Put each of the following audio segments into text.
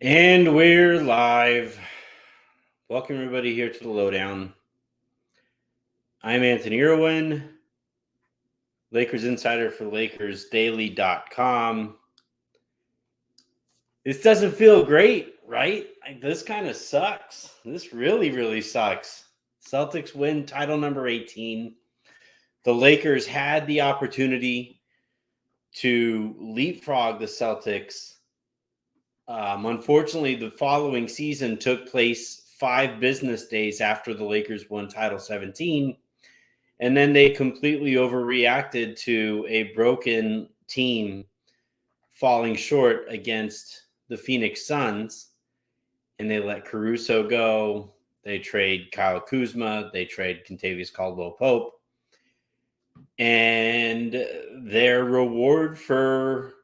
And we're live. Welcome everybody here to the Lowdown. I'm Anthony Irwin, Lakers insider for LakersDaily.com. This doesn't feel great, right? This kind of sucks. This really sucks. Celtics win title number 18. The Lakers had the opportunity to leapfrog the Celtics. Unfortunately, the following season took place 5 business days after the Lakers won Title 17, and then they completely overreacted to a broken team falling short against the Phoenix Suns, and they let Caruso go. They trade Kyle Kuzma. They trade Kentavious Caldwell-Pope. And their reward for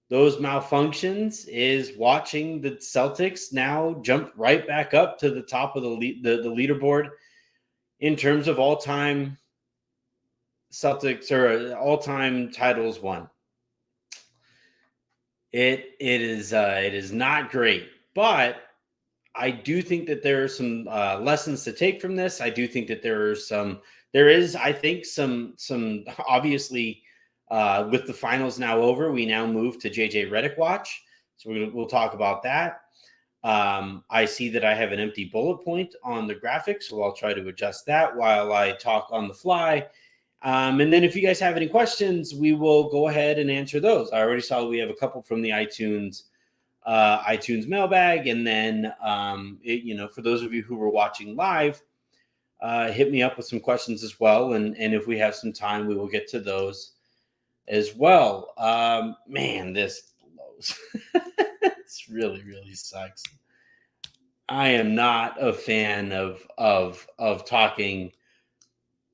those malfunctions is watching the Celtics now jump right back up to the top of the leaderboard in terms of all-time Celtics or all-time titles won. It is not great, but I do think that there are some lessons to take from this. I do think that there is some obviously with the finals now over, we now move to JJ Redick watch. So we'll talk about that. I see that I have an empty bullet point on the graphics, so I'll try to adjust that while I talk on the fly. And then if you guys have any questions, we will go ahead and answer those. I already saw we have a couple from the iTunes mailbag. And then, for those of you who were watching live, hit me up with some questions as well. And if we have some time, we will get to those as well. Man, this blows. This really sucks. I am not a fan of talking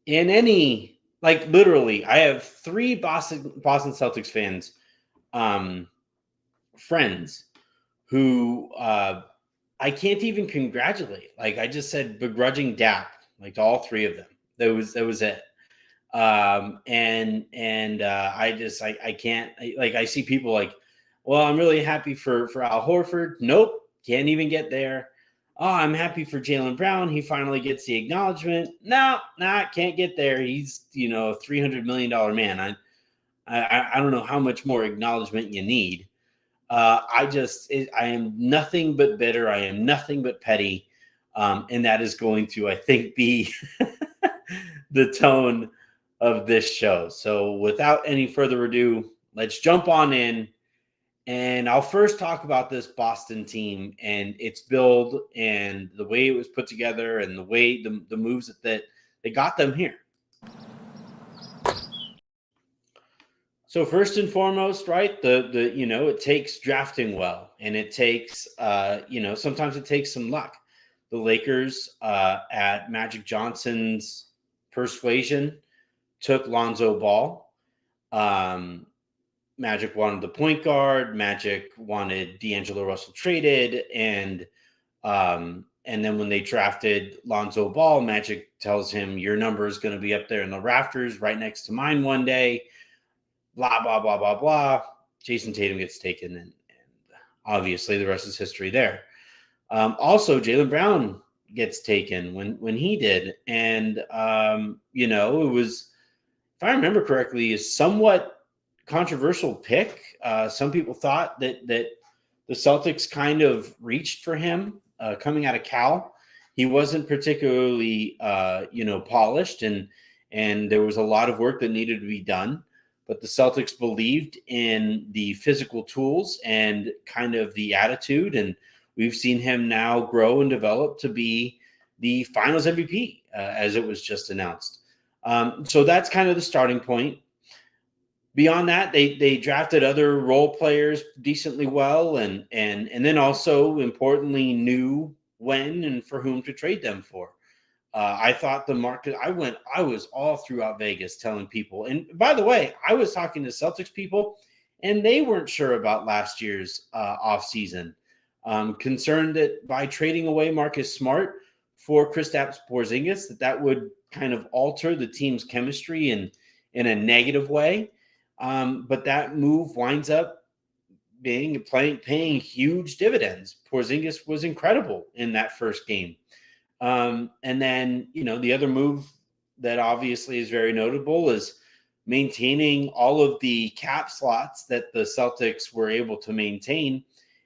in any, like, literally. I have 3 Boston Celtics fans, friends who I can't even congratulate. Like, I just said begrudging dap, like, to all 3 of them. That was it. I can't, I see people like, well, I'm really happy for Al Horford. Nope, can't even get there. Oh, I'm happy for Jaylen Brown. He finally gets the acknowledgement. No, can't get there. He's, a $300 million man. I don't know how much more acknowledgement you need. I am nothing but bitter. I am nothing but petty. And that is going to, I think, be the tone of this show. So without any further ado, let's jump on in. And I'll first talk about this Boston team and its build and the way it was put together and the way the moves that got them here. So first and foremost, right, it takes drafting well, and it takes, sometimes it takes some luck. The Lakers, at Magic Johnson's persuasion, took Lonzo Ball. Magic wanted the point guard. Magic wanted D'Angelo Russell traded, and then when they drafted Lonzo Ball, Magic tells him, your number is going to be up there in the rafters right next to mine one day. Blah, blah, blah, blah, blah. Jason Tatum gets taken, and obviously the rest is history there. Also, Jaylen Brown gets taken when he did. And, it was, if I remember correctly, a somewhat controversial pick. Some people thought that the Celtics kind of reached for him coming out of Cal. He wasn't particularly, polished, and there was a lot of work that needed to be done. But the Celtics believed in the physical tools and kind of the attitude, and we've seen him now grow and develop to be the Finals MVP, as it was just announced. So that's kind of the starting point. Beyond that, they drafted other role players decently well, and then also importantly knew when and for whom to trade them for. I thought the market, I was all throughout Vegas telling people, and by the way, I was talking to Celtics people, and they weren't sure about last year's offseason. Concerned that by trading away Marcus Smart for Kristaps Porzingis, that would kind of alter the team's chemistry in a negative way. But that move winds up paying huge dividends. Porzingis was incredible in that first game. And then, the other move that obviously is very notable is maintaining all of the cap slots that the Celtics were able to maintain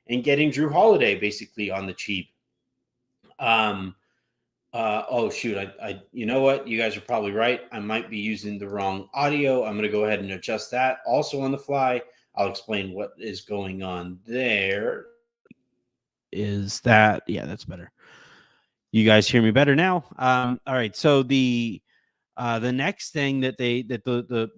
and getting Drew Holiday basically on the cheap. Oh shoot, you know what? You guys are probably right. I might be using the wrong audio. I'm going to go ahead and adjust that also on the fly. I'll explain what is going on there. Is that, yeah, that's better. You guys hear me better now? All right. So the next thing that the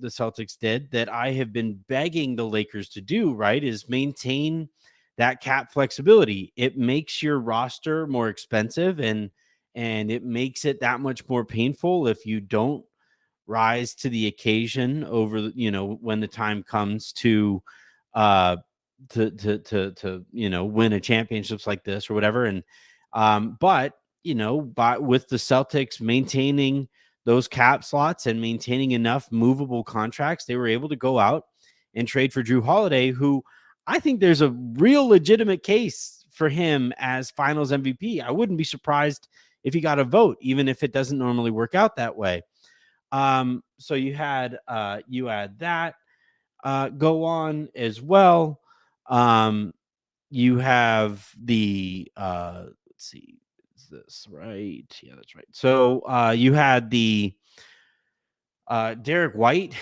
Celtics did that I have been begging the Lakers to do, right, is maintain that cap flexibility. It makes your roster more expensive and it makes it that much more painful if you don't rise to the occasion over, when the time comes to win a championships like this or whatever. And but with the Celtics maintaining those cap slots and maintaining enough movable contracts, they were able to go out and trade for Drew Holiday, who I think there's a real legitimate case for him as finals MVP. I wouldn't be surprised if he got a vote, even if it doesn't normally work out that way. So you had that go on as well. You have the let's see, is this right? Yeah, that's right. So you had the Derek White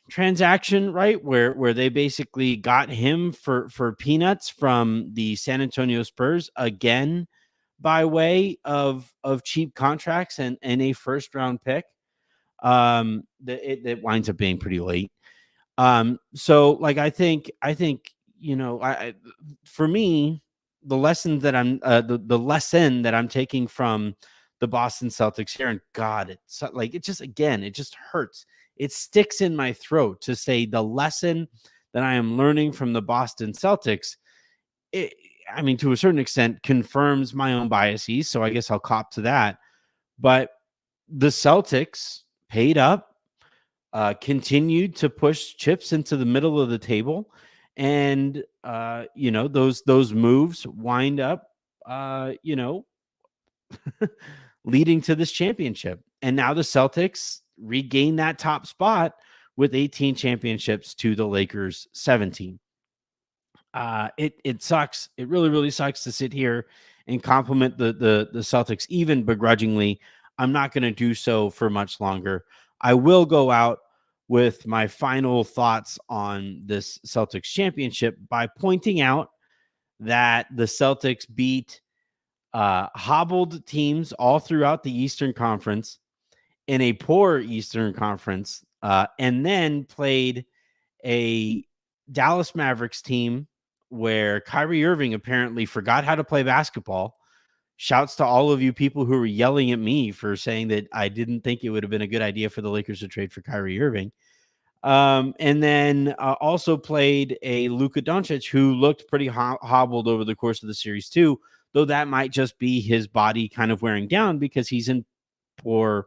transaction, right, where they basically got him for peanuts from the San Antonio Spurs, again by way of cheap contracts and a first round pick. That winds up being pretty late. So like I think for me, the lesson that I'm the lesson that I'm taking from the Boston Celtics here, and God, it just hurts. It sticks in my throat to say the lesson that I am learning from the Boston Celtics. To a certain extent, confirms my own biases. So I guess I'll cop to that. But the Celtics paid up, continued to push chips into the middle of the table, and those moves wind up leading to this championship. And now the Celtics regain that top spot with 18 championships to the Lakers 17. It sucks. It really, really sucks to sit here and compliment the Celtics, even begrudgingly. I'm not going to do so for much longer. I will go out with my final thoughts on this Celtics championship by pointing out that the Celtics beat hobbled teams all throughout the Eastern Conference in a poor Eastern Conference, and then played a Dallas Mavericks team where Kyrie Irving apparently forgot how to play basketball. Shouts to all of you people who were yelling at me for saying that I didn't think it would have been a good idea for the Lakers to trade for Kyrie Irving. And then also played a Luka Doncic who looked pretty hobbled over the course of the series too, though that might just be his body kind of wearing down because he's in poor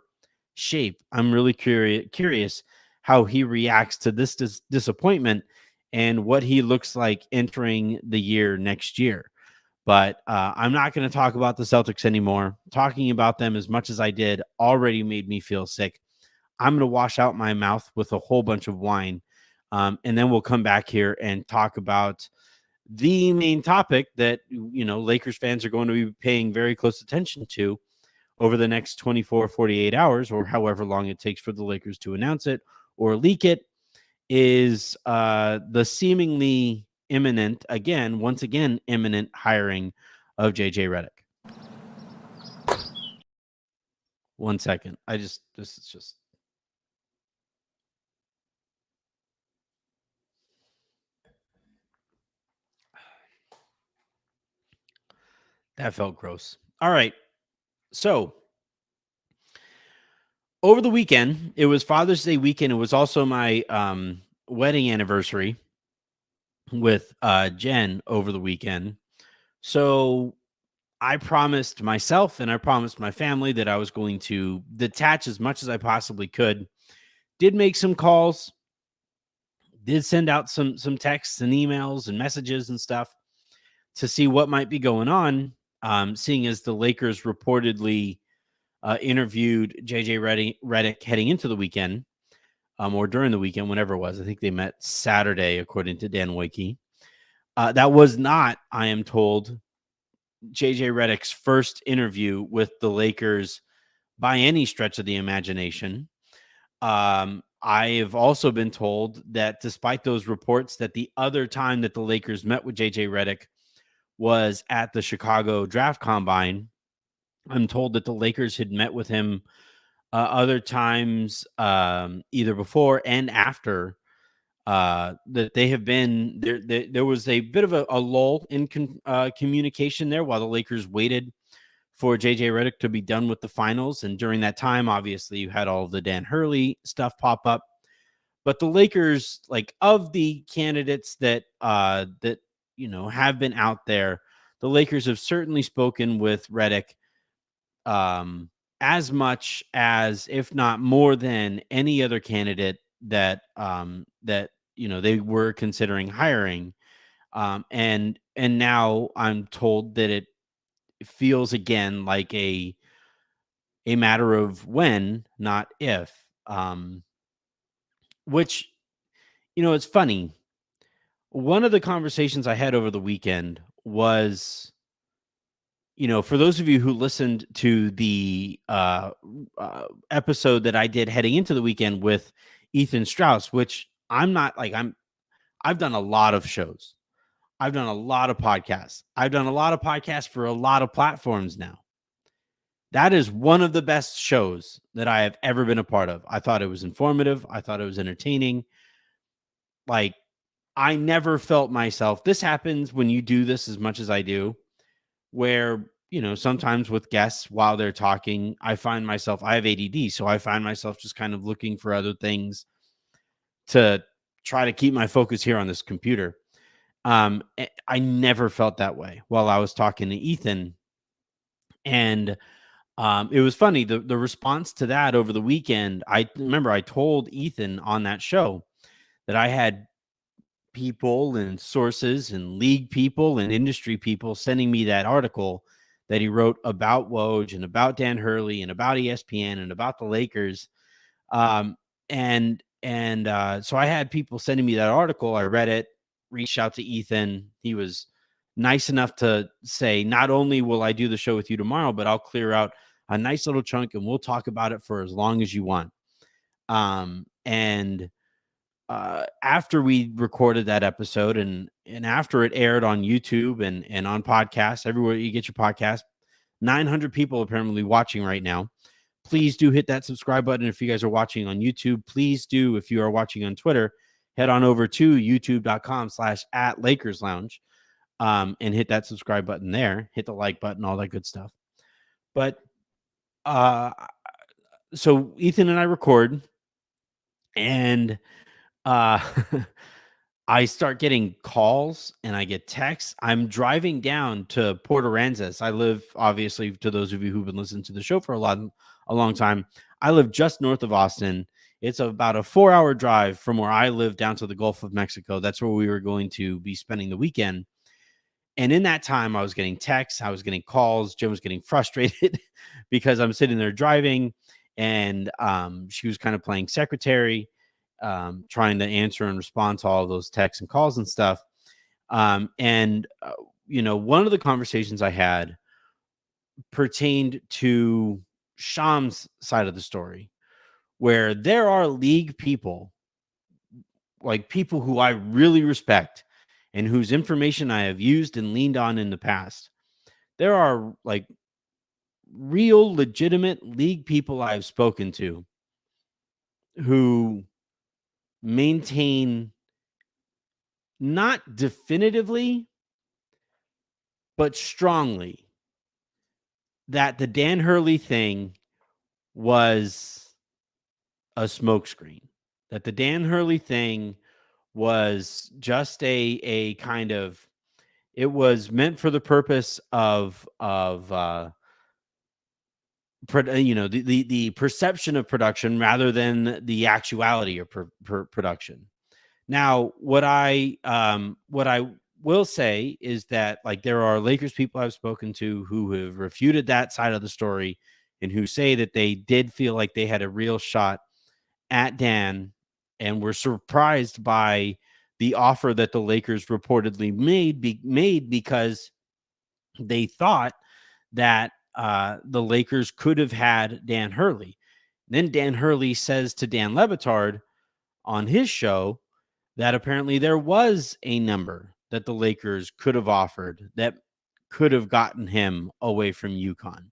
shape. I'm really curious how he reacts to this disappointment and what he looks like entering the year next year. But I'm not going to talk about the Celtics anymore. Talking about them as much as I did already made me feel sick. I'm going to wash out my mouth with a whole bunch of wine. And then we'll come back here and talk about the main topic that, Lakers fans are going to be paying very close attention to over the next 24, 48 hours, or however long it takes for the Lakers to announce it or leak it, is the seemingly imminent, once again, imminent hiring of JJ Redick. 1 second. This is just. That felt gross. All right. So over the weekend, it was Father's Day weekend. It was also my wedding anniversary with Jen over the weekend. So I promised myself and I promised my family that I was going to detach as much as I possibly could. Did make some calls. did send out some texts and emails and messages and stuff to see what might be going on. Seeing as the Lakers reportedly interviewed JJ Redick heading into the weekend, or during the weekend, whenever it was. I think they met Saturday, according to Dan Wojcicki. That was not, I am told, JJ Redick's first interview with the Lakers by any stretch of the imagination. I have also been told that despite those reports, that the other time that the Lakers met with JJ Redick was at the Chicago Draft Combine. I'm told that the Lakers had met with him other times, either before and after, that they have been there. There was a bit of a lull in communication there while the Lakers waited for JJ Redick to be done with the finals. And during that time, obviously, you had all of the Dan Hurley stuff pop up. But the Lakers, like, of the candidates that have been out there, the Lakers have certainly spoken with Redick as much as, if not more than, any other candidate that they were considering hiring. And now I'm told that it feels again like a matter of when, not if. Which, it's funny. One of the conversations I had over the weekend was, for those of you who listened to the episode that I did heading into the weekend with Ethan Strauss, which I've done a lot of shows. I've done a lot of podcasts. I've done a lot of podcasts for a lot of platforms now. That is one of the best shows that I have ever been a part of. I thought it was informative. I thought it was entertaining. Like, I never felt myself. This happens when you do this as much as I do, where, sometimes with guests while they're talking, I find myself, I have ADD. So I find myself just kind of looking for other things to try to keep my focus here on this computer. I never felt that way while I was talking to Ethan. And it was funny, the response to that over the weekend. I remember I told Ethan on that show that I had people and sources and league people and industry people sending me that article that he wrote about Woj and about Dan Hurley and about ESPN and about the Lakers. So I had people sending me that article. I read it, reached out to Ethan. He was nice enough to say, not only will I do the show with you tomorrow, but I'll clear out a nice little chunk and we'll talk about it for as long as you want. After we recorded that episode and after it aired on YouTube and on podcasts, everywhere you get your podcast, 900 people apparently watching right now. Please do hit that subscribe button. If you guys are watching on YouTube, please do. If you are watching on Twitter, head on over to youtube.com/@LakersLounge and hit that subscribe button there. Hit the like button, all that good stuff. But so Ethan and I record, and I start getting calls and I get texts. I'm driving down to Port Aransas. I live, obviously, to those of you who've been listening to the show for a long time, I live just north of Austin. It's about a 4-hour drive from where I live down to the Gulf of Mexico. That's where we were going to be spending the weekend. And in that time, I was getting texts, I was getting calls. Jim was getting frustrated because I'm sitting there driving, and she was kind of playing secretary, trying to answer and respond to all of those texts and calls and stuff. One of the conversations I had pertained to Sham's side of the story, where there are league people, like people who I really respect and whose information I have used and leaned on in the past. There are, like, real legitimate league people I've spoken to who maintain, not definitively, but strongly, that the Dan Hurley thing was a smokescreen, that the Dan Hurley thing was just a kind of, it was meant for the purpose of the perception of production rather than the actuality of production. Now, what I will say is that, like, there are Lakers people I've spoken to who have refuted that side of the story and who say that they did feel like they had a real shot at Dan and were surprised by the offer that the Lakers reportedly made because they thought that the Lakers could have had Dan Hurley. Then Dan Hurley says to Dan Lebitard on his show that apparently there was a number that the Lakers could have offered that could have gotten him away from UConn.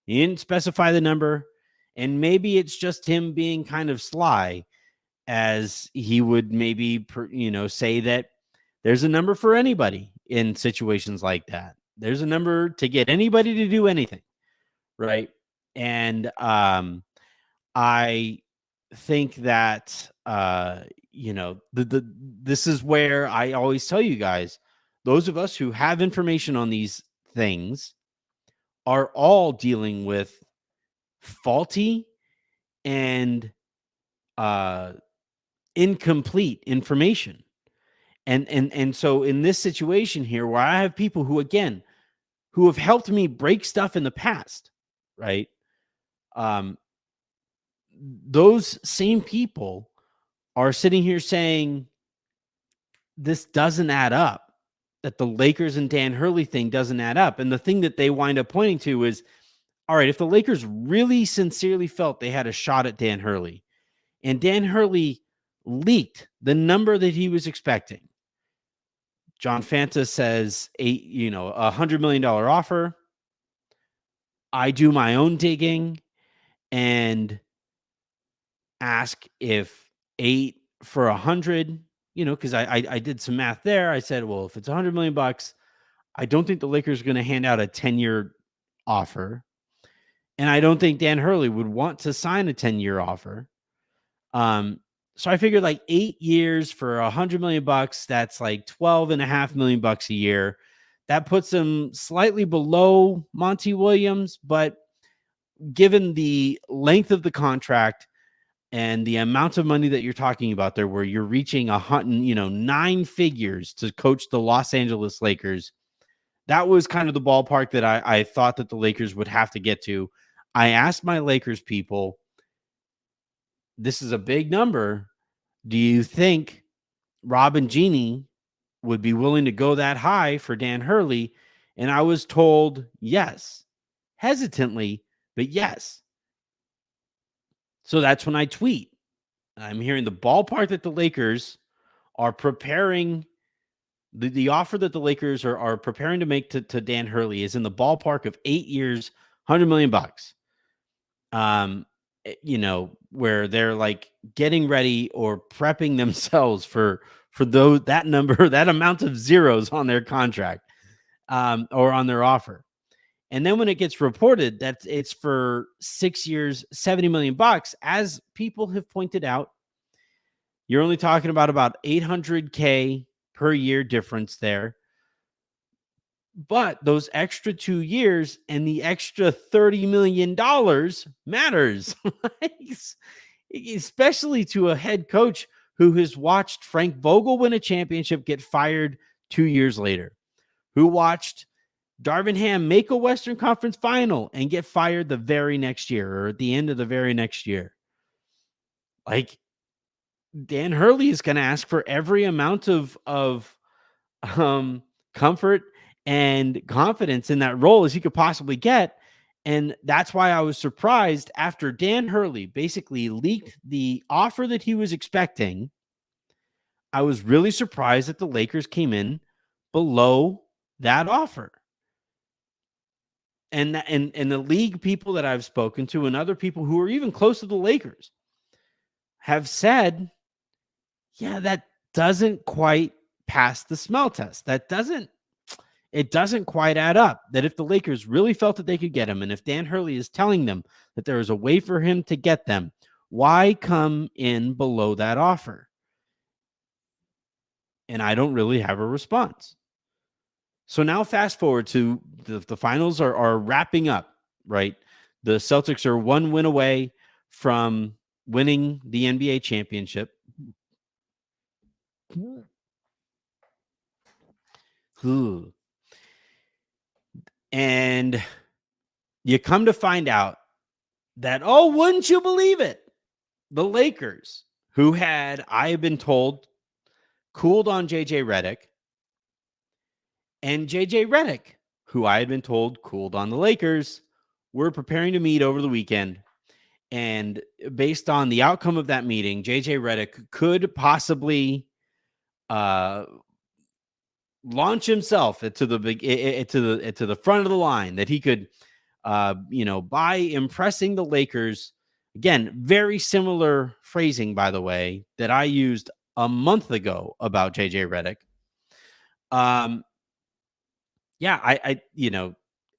He didn't specify the number, and maybe it's just him being kind of sly, as he would maybe, say that there's a number for anybody in situations like that. There's a number to get anybody to do anything, right? And I think that this is where I always tell you guys, those of us who have information on these things are all dealing with faulty and incomplete information. And so in this situation here, where I have people who, again, who have helped me break stuff in the past, right? Those same people are sitting here saying this doesn't add up, that the Lakers and Dan Hurley thing doesn't add up. And the thing that they wind up pointing to is, all right, if the Lakers really sincerely felt they had a shot at Dan Hurley and Dan Hurley leaked the number that he was expecting, John Fanta says $100 million offer. I do my own digging and ask if 8 for 100, because I did some math there. I said, well, if it's $100 million, I don't think the Lakers are going to hand out a 10-year offer. And I don't think Dan Hurley would want to sign a 10-year offer. So I figured like 8 years for $100 million, that's like $12.5 million a year. That puts him slightly below Monty Williams, but given the length of the contract and the amount of money that you're talking about there, where you're reaching 9 figures to coach the Los Angeles Lakers, that was kind of the ballpark that I thought that the Lakers would have to get to. I asked my Lakers people, this is a big number. Do you think Rob and Jeannie would be willing to go that high for Dan Hurley? And I was told yes, hesitantly, but yes. So that's when I tweet. I'm hearing the ballpark that the Lakers are preparing, the offer that the Lakers are preparing to make to Dan Hurley is in the ballpark of 8 years, $100 million. Where they're like getting ready or prepping themselves for that number, that amount of zeros on their contract, or on their offer. And then when it gets reported that it's for 6 years, $70 million, as people have pointed out, you're only talking about $800K per year difference there. But those extra 2 years and the extra $30 million matters, especially to a head coach who has watched Frank Vogel win a championship, get fired 2 years later, who watched Darvin Ham make a Western Conference final and get fired the very next year, or at the end of the very next year. Like, Dan Hurley is going to ask for every amount of comfort and confidence in that role as he could possibly get. And that's why I was surprised after Dan Hurley basically leaked the offer that he was expecting. I was really surprised that the Lakers came in below that offer. And the league people that I've spoken to and other people who are even close to the Lakers have said, yeah, that doesn't quite pass the smell test. It doesn't quite add up. That if the Lakers really felt that they could get him, and if Dan Hurley is telling them that there is a way for him to get them, why come in below that offer? And I don't really have a response. So now fast forward to the finals are wrapping up, right? The Celtics are 1 win away from winning the NBA championship. And you come to find out that, oh, wouldn't you believe it? The Lakers, who had, I have been told, cooled on JJ Redick, and JJ Redick, who I had been told cooled on the Lakers, were preparing to meet over the weekend. And based on the outcome of that meeting, JJ Redick could possibly launch himself to the front of the line, that he could, by impressing the Lakers. Again, very similar phrasing, by the way, that I used a month ago about JJ Redick.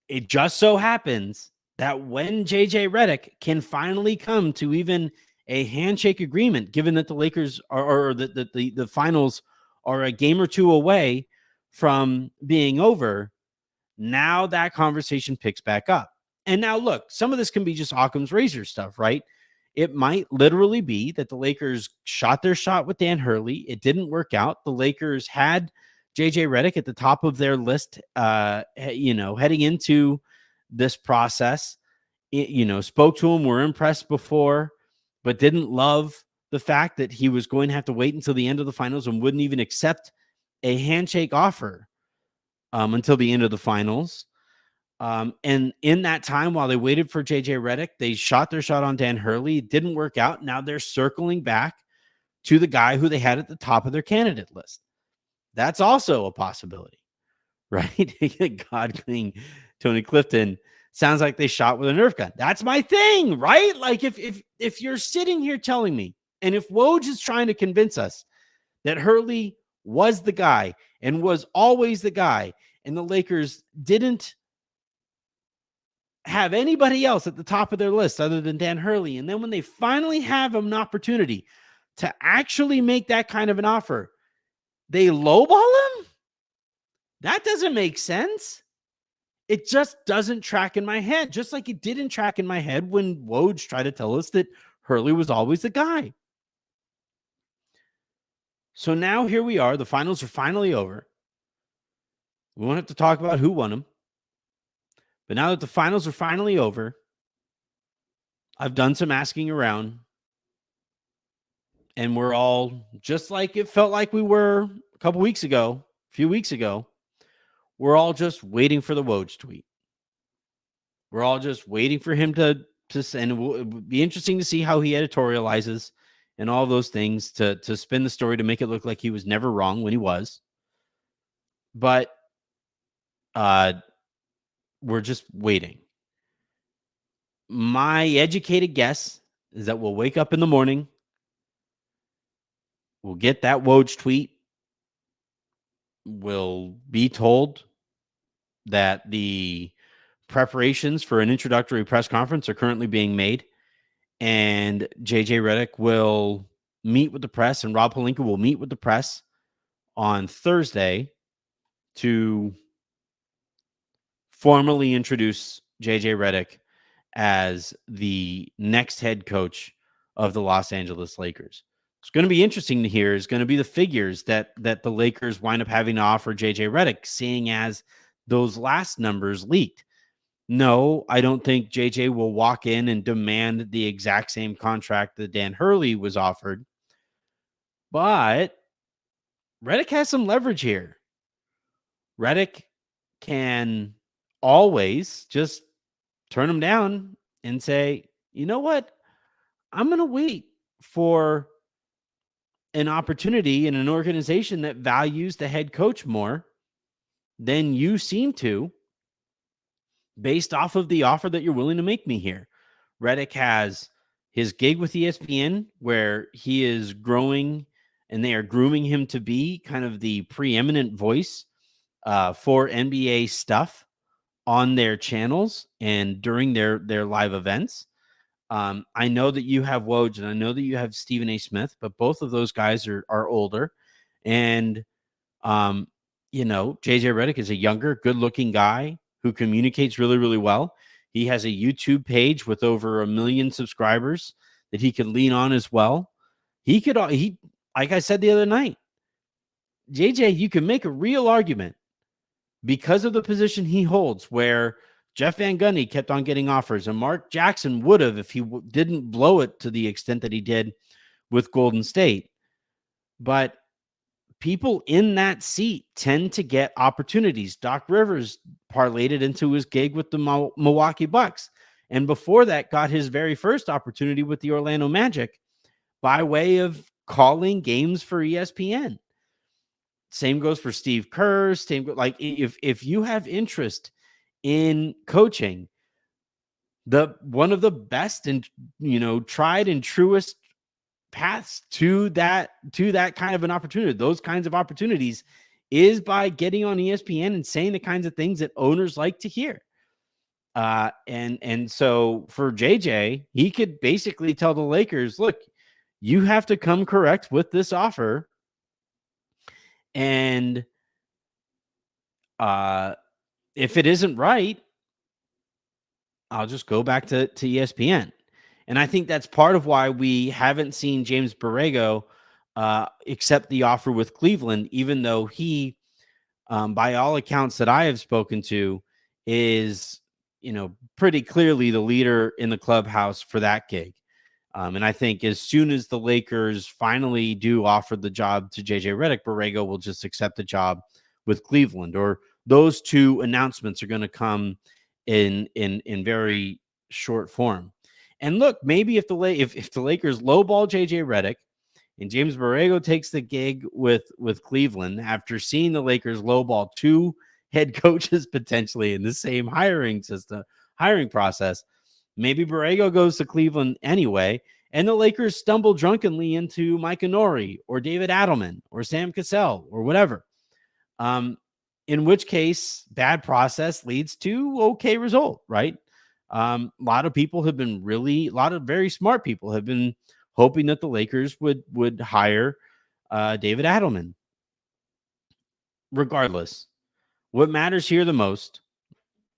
It just so happens that when JJ Redick can finally come to even a handshake agreement, given that the Lakers or the finals are a game or two away from being over, now that conversation picks back up. And now, look, some of this can be just Occam's razor stuff, right? It might literally be that the Lakers shot their shot with Dan Hurley. It didn't work out. The Lakers had JJ Redick at the top of their list, heading into this process. Spoke to him, were impressed before, but didn't love the fact that he was going to have to wait until the end of the finals and wouldn't even accept a handshake offer until the end of the finals. And in that time, while they waited for JJ Redick, they shot their shot on Dan Hurley. It didn't work out. Now they're circling back to the guy who they had at the top of their candidate list. That's also a possibility, right? God King, Tony Clifton, sounds like they shot with a Nerf gun. That's my thing, right? Like if you're sitting here telling me, and if Woj is trying to convince us that Hurley was the guy and was always the guy, and the Lakers didn't have anybody else at the top of their list other than Dan Hurley, and then when they finally have an opportunity to actually make that kind of an offer, they lowball him? That doesn't make sense. It just doesn't track in my head, just like it didn't track in my head when Woj tried to tell us that Hurley was always the guy. So now here we are. The finals are finally over. We won't have to talk about who won them. But now that the finals are finally over, I've done some asking around. And we're all, just like it felt like we were a few weeks ago, we're all just waiting for the Woj tweet. We're all just waiting for him to send. It would be interesting to see how he editorializes and all those things to spin the story to make it look like he was never wrong when he was. But we're just waiting. My educated guess is that we'll wake up in the morning, we'll get that Woj tweet, we'll be told that the preparations for an introductory press conference are currently being made, and JJ Redick will meet with the press, and Rob Pelinka will meet with the press on Thursday to formally introduce JJ Redick as the next head coach of the Los Angeles Lakers. It's going to be interesting to hear is going to be the figures that the Lakers wind up having to offer JJ Redick, seeing as those last numbers leaked. No, I don't think JJ will walk in and demand the exact same contract that Dan Hurley was offered. But Redick has some leverage here. Redick can always just turn him down and say, you know what? I'm going to wait for an opportunity in an organization that values the head coach more than you seem to, based off of the offer that you're willing to make me here. Redick has his gig with ESPN, where he is growing and they are grooming him to be kind of the preeminent voice for NBA stuff on their channels and during their live events. I know that you have Woj and I know that you have Stephen A. Smith, but both of those guys are older. And, JJ Redick is a younger, good-looking guy who communicates really, really well. He has a YouTube page with over 1 million subscribers that he could lean on as well. He like I said the other night, JJ, you can make a real argument because of the position he holds, where Jeff Van Gundy kept on getting offers, and Mark Jackson would have if he didn't blow it to the extent that he did with Golden State. But people in that seat tend to get opportunities. Doc Rivers parlayed it into his gig with the Milwaukee Bucks, and before that got his very first opportunity with the Orlando Magic by way of calling games for ESPN. Same goes for Steve Kerr. Like if you have interest in coaching, one of the best and tried and truest paths to that kind of an opportunity, those kinds of opportunities, is by getting on ESPN and saying the kinds of things that owners like to hear. And so for JJ, he could basically tell the Lakers, look, you have to come correct with this offer. And if it isn't right, I'll just go back to ESPN. And I think that's part of why we haven't seen James Borrego accept the offer with Cleveland, even though he, by all accounts that I have spoken to, is, pretty clearly the leader in the clubhouse for that gig. And I think as soon as the Lakers finally do offer the job to JJ Redick, Borrego will just accept the job with Cleveland, or those two announcements are going to come in very short form. And look, maybe if the Lakers lowball JJ Redick and James Borrego takes the gig with Cleveland after seeing the Lakers lowball two head coaches potentially in the same hiring process, maybe Borrego goes to Cleveland anyway, and the Lakers stumble drunkenly into Mike Inori or David Adelman or Sam Cassell or whatever. In which case, bad process leads to okay result, right? A lot of people have been a lot of very smart people have been hoping that the Lakers would hire David Adelman. Regardless, what matters here the most,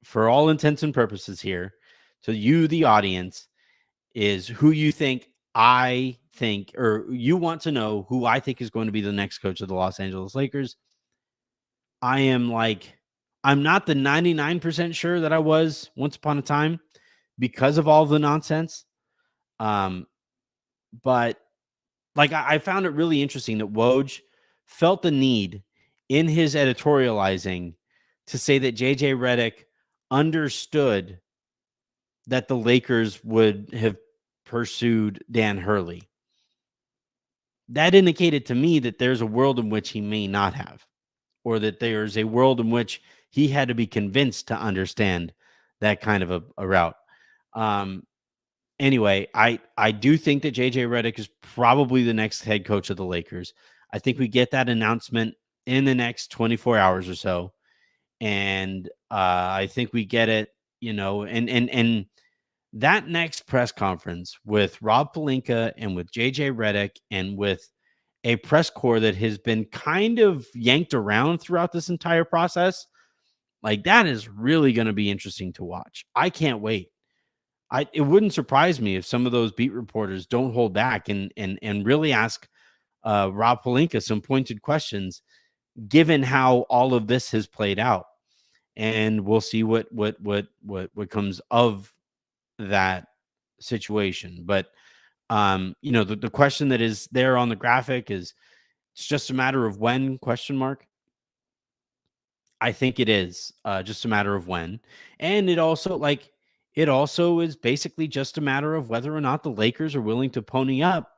for all intents and purposes here, to you, the audience, is who you think or you want to know who I think is going to be the next coach of the Los Angeles Lakers. I'm not the 99% sure that I was once upon a time because of all the nonsense. But I found it really interesting that Woj felt the need in his editorializing to say that JJ Redick understood that the Lakers would have pursued Dan Hurley. That indicated to me that there's a world in which he may not have, or that there's a world in which he had to be convinced to understand that kind of a route. Anyway, I do think that JJ Redick is probably the next head coach of the Lakers. I think we get that announcement in the next 24 hours or so. And I think we get it, and that next press conference with Rob Pelinka and with JJ Redick and with a press corps that has been kind of yanked around throughout this entire process, that is really going to be interesting to watch. I can't wait. It wouldn't surprise me if some of those beat reporters don't hold back and really ask Rob Pelinka some pointed questions, given how all of this has played out. And we'll see what comes of that situation. But the question that is there on the graphic is, it's just a matter of when, ? I think it is just a matter of when. And it also is basically just a matter of whether or not the Lakers are willing to pony up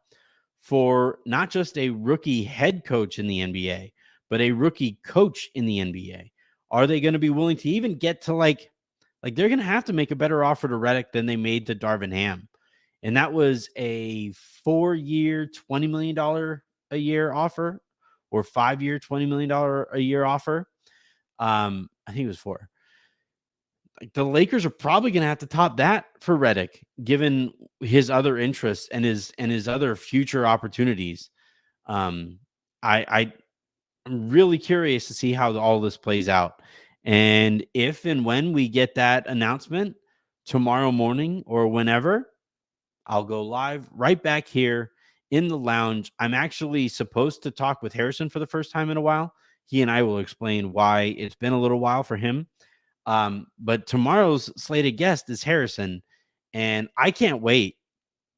for not just a rookie head coach in the NBA, but a rookie coach in the NBA. Are they going to be willing to even get to they're going to have to make a better offer to Redick than they made to Darvin Ham. And that was a 4-year, $20 million a year offer, or 5-year, $20 million a year offer. I think it was 4. The Lakers are probably going to have to top that for Redick, given his other interests and his other future opportunities. I'm really curious to see how all this plays out. And if and when we get that announcement tomorrow morning or whenever, I'll go live right back here in the lounge. I'm actually supposed to talk with Harrison for the first time in a while. He and I will explain why it's been a little while for him. But tomorrow's slated guest is Harrison, and I can't wait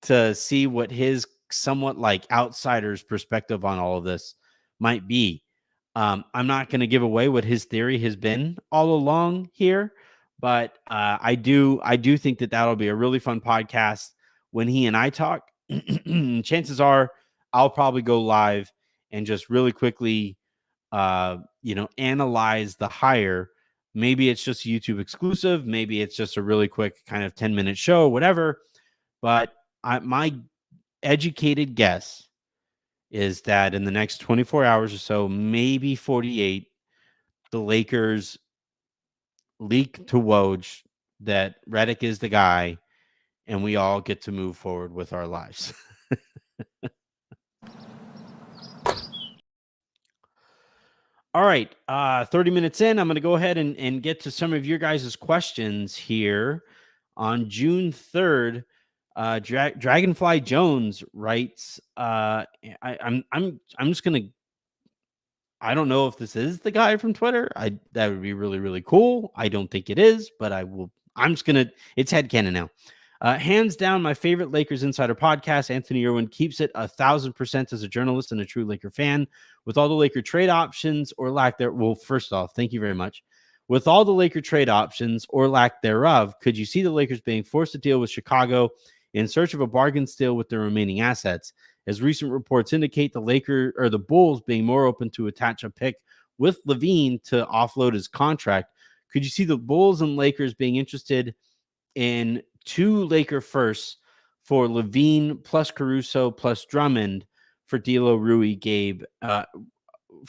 to see what his somewhat like outsider's perspective on all of this might be. I'm not going to give away what his theory has been all along here, but I do think that that'll be a really fun podcast when he and I talk. Chances are I'll probably go live and just really quickly, analyze the hire. Maybe it's just YouTube exclusive. Maybe it's just a really quick kind of 10-minute show, whatever. But my educated guess is that in the next 24 hours or so, maybe 48, the Lakers leak to Woj that Redick is the guy, and we all get to move forward with our lives. All right, 30 minutes in, I'm going to go ahead and get to some of your guys' questions here. On June 3rd, Dragonfly Jones writes, I'm just going to, I don't know if this is the guy from Twitter. That would be really, really cool. I don't think it is, but I'm just going to, it's headcanon now. Hands down, my favorite Lakers Insider podcast. Anthony Irwin keeps it 1,000% as a journalist and a true Laker fan. With all the Laker trade options or lack there, well, first off, thank you very much. With all the Laker trade options or lack thereof, could you see the Lakers being forced to deal with Chicago in search of a bargain steal with their remaining assets? As recent reports indicate, the Bulls being more open to attach a pick with LaVine to offload his contract. Could you see the Bulls and Lakers being interested in 2 Laker firsts for LaVine plus Caruso plus Drummond for D'Lo, Rui, Gabe,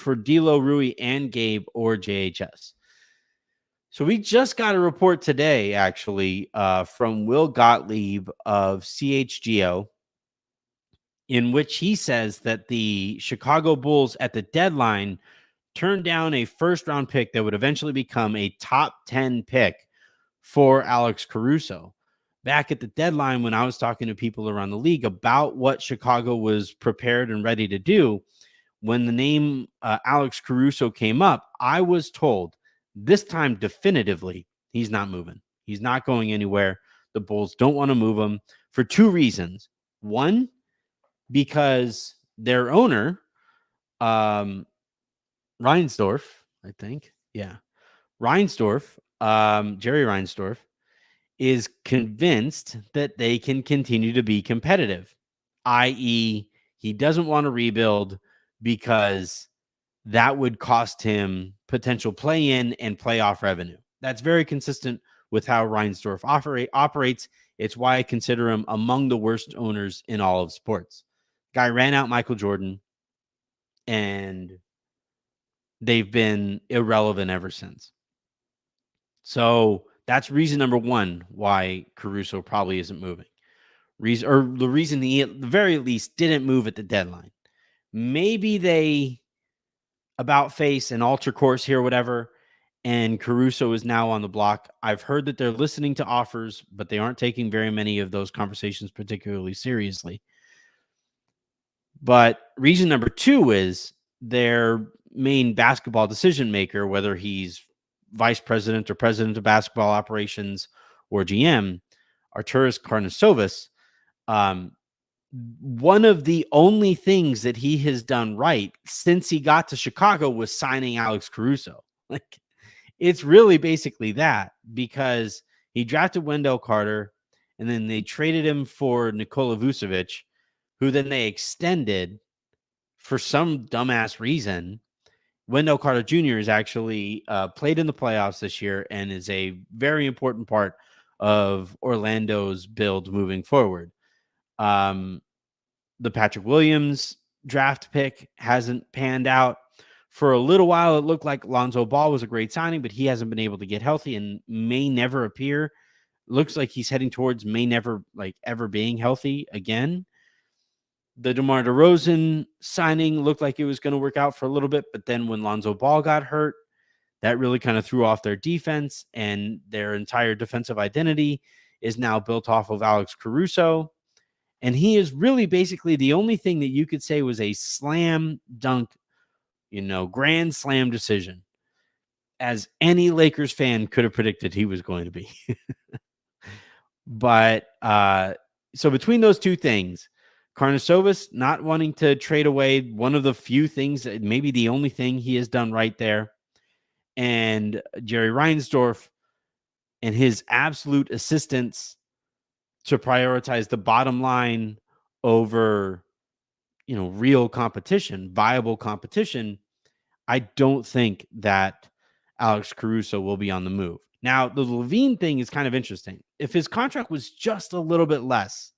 Rui and Gabe or JHS? So we just got a report today, actually, from Will Gottlieb of CHGO, in which he says that the Chicago Bulls at the deadline turned down a first-round pick that would eventually become a top 10 pick for Alex Caruso. Back at the deadline, when I was talking to people around the league about what Chicago was prepared and ready to do, when the name Alex Caruso came up, I was told this time definitively he's not moving. He's not going anywhere. The Bulls don't want to move him for 2 reasons. One, because their owner, Reinsdorf, I think. Yeah. Reinsdorf, Jerry Reinsdorf, is convinced that they can continue to be competitive, i.e., he doesn't want to rebuild because that would cost him potential play-in and playoff revenue. That's very consistent with how Reinsdorf operates. It's why I consider him among the worst owners in all of sports. Guy ran out Michael Jordan, and they've been irrelevant ever since. So that's reason number 1 why Caruso probably isn't moving. The reason he, at the very least, didn't move at the deadline. Maybe they about face and alter course here, whatever, and Caruso is now on the block. I've heard that they're listening to offers, but they aren't taking very many of those conversations particularly seriously. But reason number 2 is their main basketball decision maker, whether he's vice president or president of basketball operations or GM, Arturas Karnisovas. One of the only things that he has done right since he got to Chicago was signing Alex Caruso. Like, it's really basically that, because he drafted Wendell Carter and then they traded him for Nikola Vucevic, who then they extended for some dumbass reason. Wendell Carter Jr. has actually played in the playoffs this year and is a very important part of Orlando's build moving forward. The Patrick Williams draft pick hasn't panned out. For a little while, it looked like Lonzo Ball was a great signing, but he hasn't been able to get healthy and may never appear. Looks like he's heading towards may never ever being healthy again. The DeMar DeRozan signing looked like it was going to work out for a little bit, but then when Lonzo Ball got hurt, that really kind of threw off their defense, and their entire defensive identity is now built off of Alex Caruso. And he is really basically the only thing that you could say was a slam dunk, grand slam decision, as any Lakers fan could have predicted he was going to be. But so between those two things, Karnisovas not wanting to trade away one of the few things, maybe the only thing he has done right there, and Jerry Reinsdorf and his absolute assistance to prioritize the bottom line over, real competition, viable competition, I don't think that Alex Caruso will be on the move. Now, the Levine thing is kind of interesting. If his contract was just a little bit less,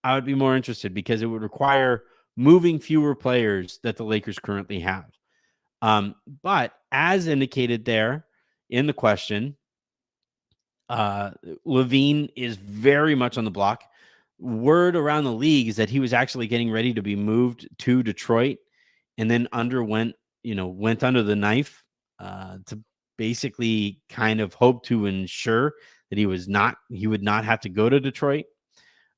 I would be more interested because it would require moving fewer players that the Lakers currently have. But as indicated there in the question, Levine is very much on the block. Word around the league is that he was actually getting ready to be moved to Detroit and then went under the knife to basically kind of hope to ensure that he would not have to go to Detroit.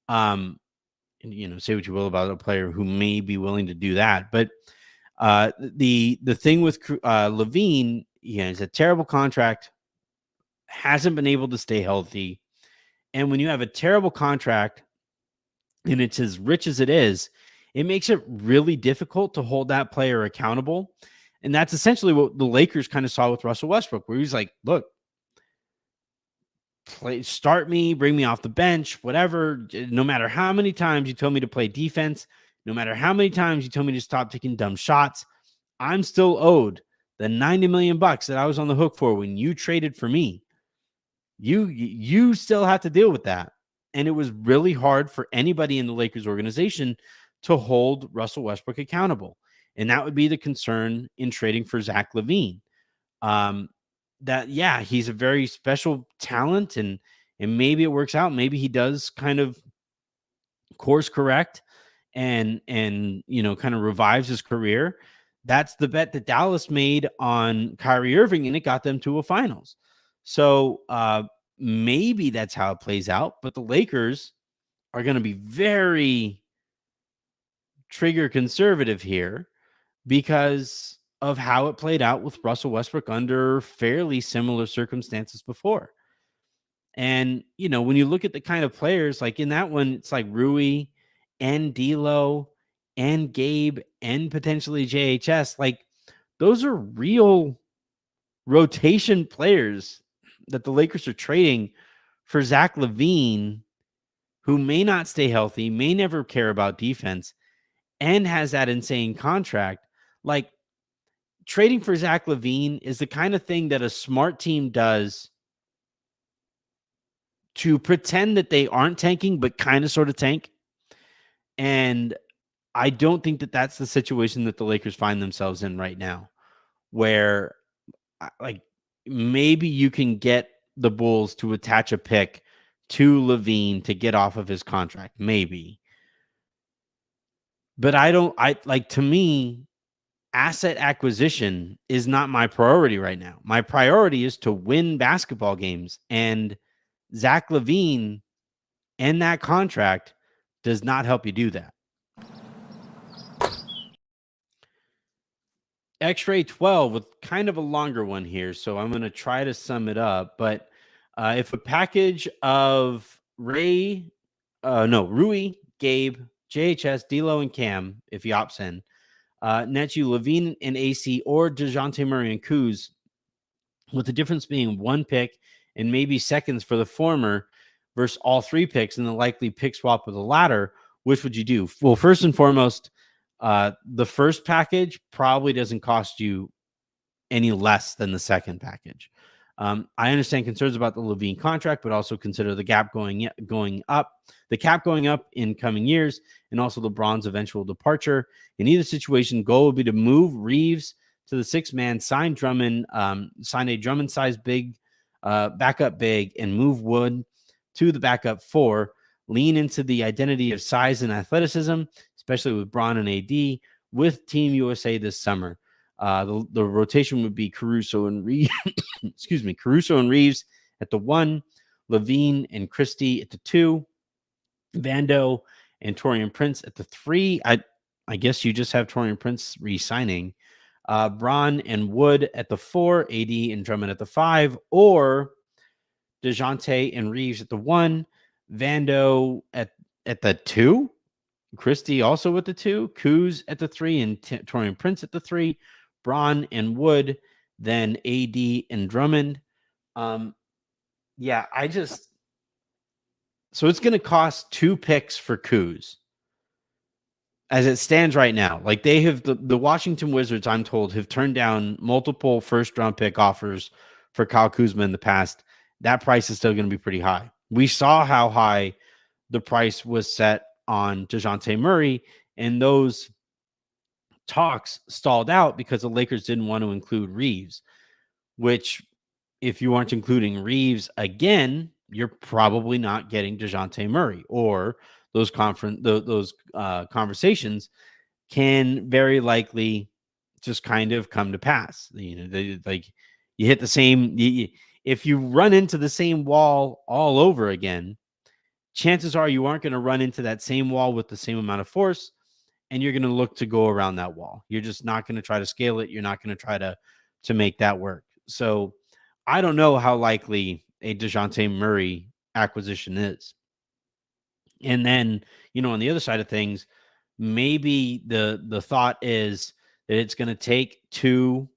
Say what you will about a player who may be willing to do that. But the thing with Levine, it's a terrible contract, hasn't been able to stay healthy. And when you have a terrible contract and it's as rich as it is, it makes it really difficult to hold that player accountable. And that's essentially what the Lakers kind of saw with Russell Westbrook, where he's like, look, start me, bring me off the bench, whatever. No matter how many times you told me to play defense, no matter how many times you told me to stop taking dumb shots, I'm still owed the $90 million that I was on the hook for when you traded for me. You still have to deal with that. And it was really hard for anybody in the Lakers organization to hold Russell Westbrook accountable. And that would be the concern in trading for Zach LaVine. He's a very special talent, and maybe it works out. Maybe he does kind of course correct and kind of revives his career. That's the bet that Dallas made on Kyrie Irving, and it got them to a finals. So maybe that's how it plays out. But the Lakers are going to be very trigger conservative here because of how it played out with Russell Westbrook under fairly similar circumstances before. And, when you look at the kind of players, like in that one, it's like Rui and D'Lo and Gabe and potentially JHS. Like, those are real rotation players that the Lakers are trading for Zach LaVine, who may not stay healthy, may never care about defense, and has that insane contract. Like, trading for Zach LaVine is the kind of thing that a smart team does to pretend that they aren't tanking, but kind of sort of tank. And I don't think that that's the situation that the Lakers find themselves in right now, where like maybe you can get the Bulls to attach a pick to LaVine to get off of his contract. Maybe. But to me, asset acquisition is not my priority right now. My priority is to win basketball games, and Zach LaVine and that contract does not help you do that. X-Ray 12 with kind of a longer one here, so I'm going to try to sum it up. But if a package of Rui, Gabe, JHS, D'Lo, and Cam, if he opts in, nets you LaVine and AC or DeJounte Murray and Kuz, with the difference being one pick and maybe seconds for the former versus all three picks and the likely pick swap with the latter, which would you do? Well, first and foremost, the first package probably doesn't cost you any less than the second package. I understand concerns about the LaVine contract, but also consider the gap going up, the cap going up in coming years, and also LeBron's eventual departure. In either situation, goal would be to move Reeves to the six-man, sign a Drummond-sized big, backup big, and move Wood to the backup four. Lean into the identity of size and athleticism, especially with Bron and AD, with Team USA this summer. The rotation would be Caruso and Reeves. Caruso and Reeves at the 1, LaVine and Christie at the 2, Vando and Taurean Prince at the 3. I guess you just have Taurean Prince re-signing. Braun and Wood at the 4, AD and Drummond at the 5, or DeJounte and Reeves at the 1, Vando at the 2, Christie also at the 2, Kuz at the 3, and Taurean Prince at the 3, Braun and Wood, then AD and Drummond. Yeah, so it's going to cost 2 picks for Kuz as it stands right now. Like, they have the Washington Wizards, I'm told, have turned down multiple first-round pick offers for Kyle Kuzma in the past. That price is still going to be pretty high. We saw how high the price was set on DeJounte Murray, and those talks stalled out because the Lakers didn't want to include Reeves, which, if you aren't including Reeves again, you're probably not getting DeJounte Murray, or those conversations can very likely just kind of come to pass. You hit the same, if you run into the same wall all over again, chances are you aren't going to run into that same wall with the same amount of force, and you're going to look to go around that wall. You're just not going to try to scale it. You're not going to try to make that work. So I don't know how likely a DeJounte Murray acquisition is. And then, on the other side of things, maybe the thought is that it's going to take 2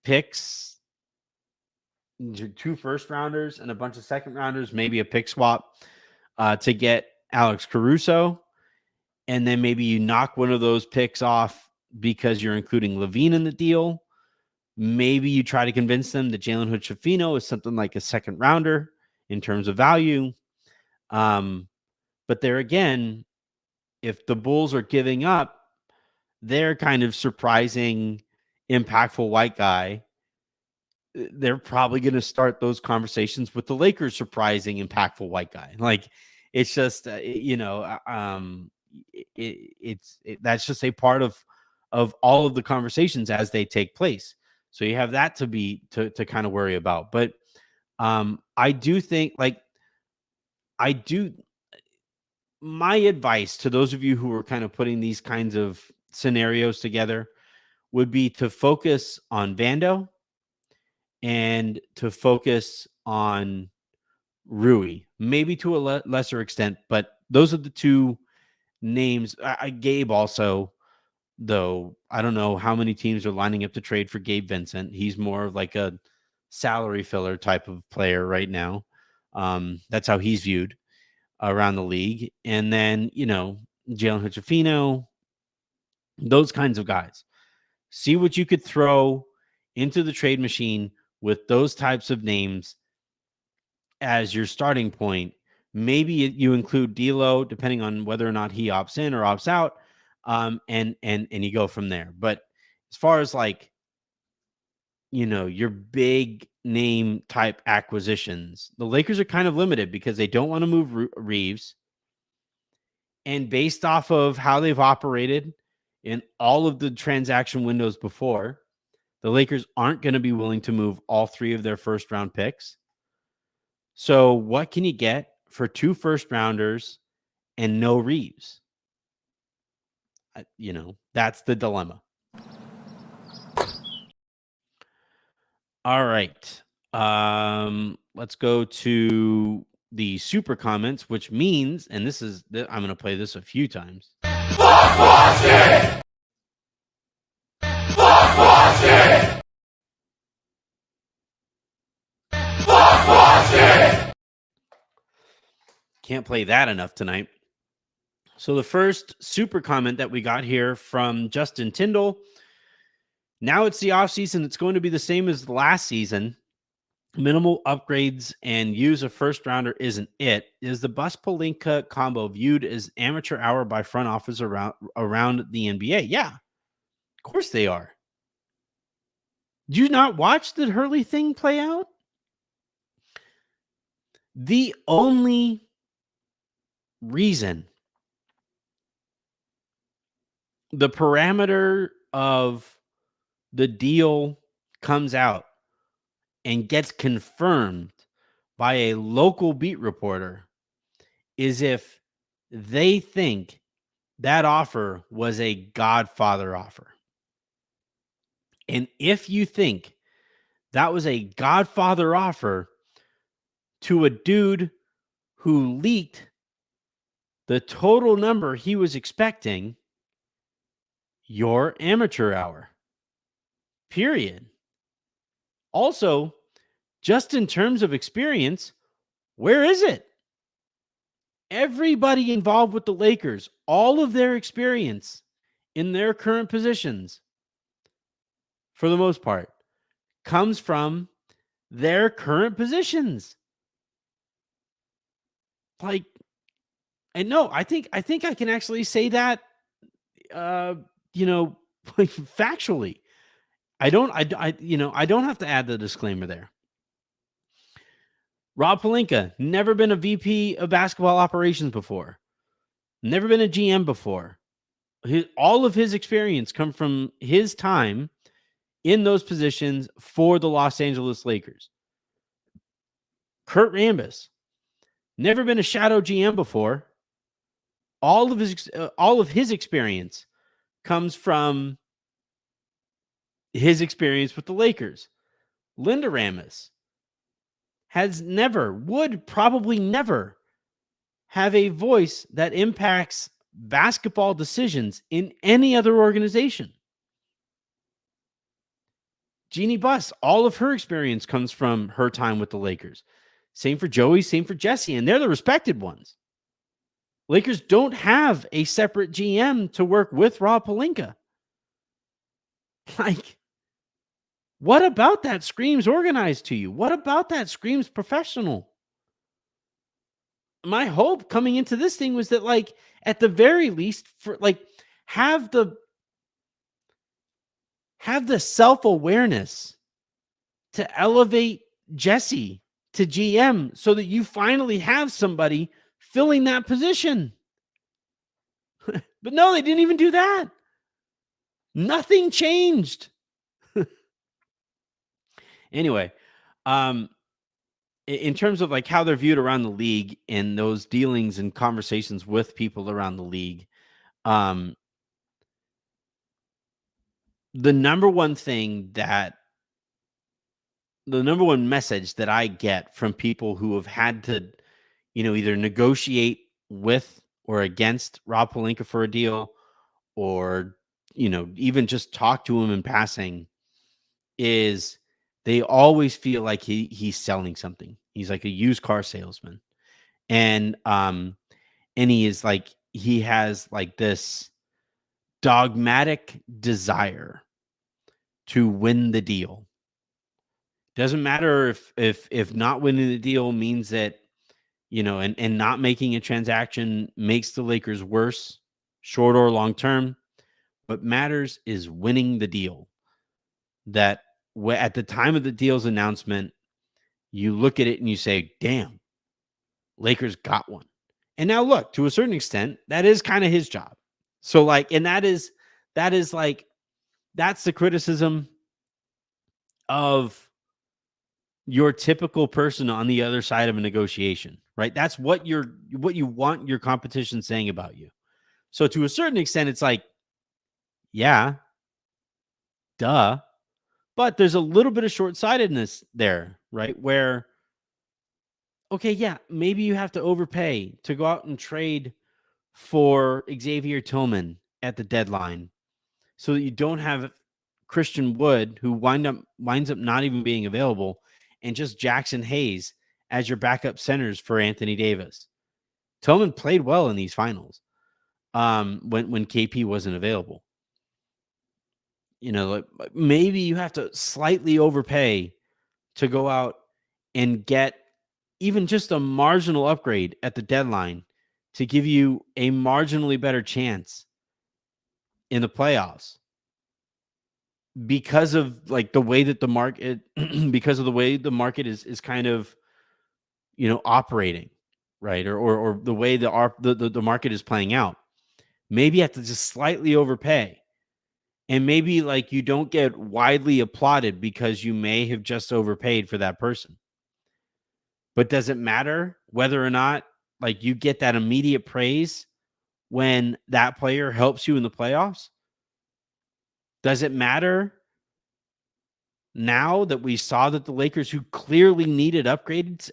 picks, 2 first rounders and a bunch of second rounders, maybe a pick swap to get Alex Caruso. And then maybe you knock one of those picks off because you're including Levine in the deal. Maybe you try to convince them that Jalen Hood-Schifino is something like a second rounder in terms of value. But there again, if the Bulls are giving up their kind of surprising, impactful white guy, they're probably going to start those conversations with the Lakers' surprising, impactful white guy. Like, it's just, that's just a part of all of the conversations as they take place. So you have that to kind of worry about. But I do think, my advice to those of you who are kind of putting these kinds of scenarios together would be to focus on Vando and to focus on Rui, maybe to a lesser extent, but those are the 2 names. Gabe also, though, I don't know how many teams are lining up to trade for Gabe Vincent. He's more like a salary filler type of player right now. That's how he's viewed around the league. And then, Jalen Hood-Schifino, those kinds of guys. See what you could throw into the trade machine with those types of names as your starting point. Maybe you include D'Lo, depending on whether or not he opts in or opts out, and you go from there. But as far as your big name type acquisitions, the Lakers are kind of limited because they don't want to move Reeves. And based off of how they've operated in all of the transaction windows before, the Lakers aren't going to be willing to move all 3 of their first round picks. So what can you get for 2 first rounders and no Reeves? That's the dilemma. All right. Let's go to the super comments, which means, and I'm going to play this a few times. Fuck Washington! Fuck Washington! Fuck Washington! Can't play that enough tonight. So the first super comment that we got here from Justin Tyndall. Now it's the offseason. It's going to be the same as last season. Minimal upgrades and use a first rounder isn't it. Is the Bus Pelinka combo viewed as amateur hour by front office around the NBA? Yeah, of course they are. Did you not watch the Hurley thing play out? The only reason the parameter of the deal comes out and gets confirmed by a local beat reporter is if they think that offer was a Godfather offer. And if you think that was a Godfather offer to a dude who leaked the total number he was expecting, you're amateur hour. Period. Also, just in terms of experience, where is it? Everybody involved with the Lakers, all of their experience in their current positions, for the most part, comes from their current positions. Like, and no, I think I can actually say that, factually. I don't have to add the disclaimer there. Rob Pelinka, never been a VP of basketball operations before. Never been a GM before. All of his experience come from his time in those positions for the Los Angeles Lakers. Kurt Rambis, never been a shadow GM before. All of his experience comes from his experience with the Lakers. Linda Rambis would probably never have a voice that impacts basketball decisions in any other organization. Jeannie Buss, all of her experience comes from her time with the Lakers. Same for Joey, same for Jesse, and they're the respected ones. Lakers don't have a separate GM to work with Rob Pelinka. Like, what about that screams organized to you? What about that screams professional? My hope coming into this thing was that, like, at the very least, for like, have the self-awareness to elevate Jesse to GM so that you finally have somebody filling that position. But no, they didn't even do that. Nothing changed. Anyway, in terms of like how they're viewed around the league and those dealings and conversations with people around the league, the number one message that I get from people who have had to, either negotiate with or against Rob Pelinka for a deal, or, even just talk to him in passing, is they always feel like he's selling something. He's like a used car salesman. And he has like this dogmatic desire to win the deal. Doesn't matter if not winning the deal means that, and not making a transaction makes the Lakers worse, short or long term. What matters is winning the deal. That at the time of the deal's announcement, you look at it and you say, damn, Lakers got one. And now look, to a certain extent, that is kind of his job. So like, and that is like, that's the criticism of your typical person on the other side of a negotiation, right? That's what you want your competition saying about you. So to a certain extent, it's like, yeah, duh. But there's a little bit of short-sightedness there, right? Where, okay, yeah, maybe you have to overpay to go out and trade for Xavier Tillman at the deadline so that you don't have Christian Wood, who winds up not even being available, and just Jackson Hayes as your backup centers for Anthony Davis. Tillman played well in these finals when KP wasn't available. Like maybe you have to slightly overpay to go out and get even just a marginal upgrade at the deadline to give you a marginally better chance in the playoffs because of like the way that the market, because of the way the market is kind of, operating, right? Or the way the market is playing out. Maybe you have to just slightly overpay. And maybe like you don't get widely applauded because you may have just overpaid for that person. But does it matter whether or not like you get that immediate praise when that player helps you in the playoffs? Does it matter now that we saw that the Lakers, who clearly needed upgrades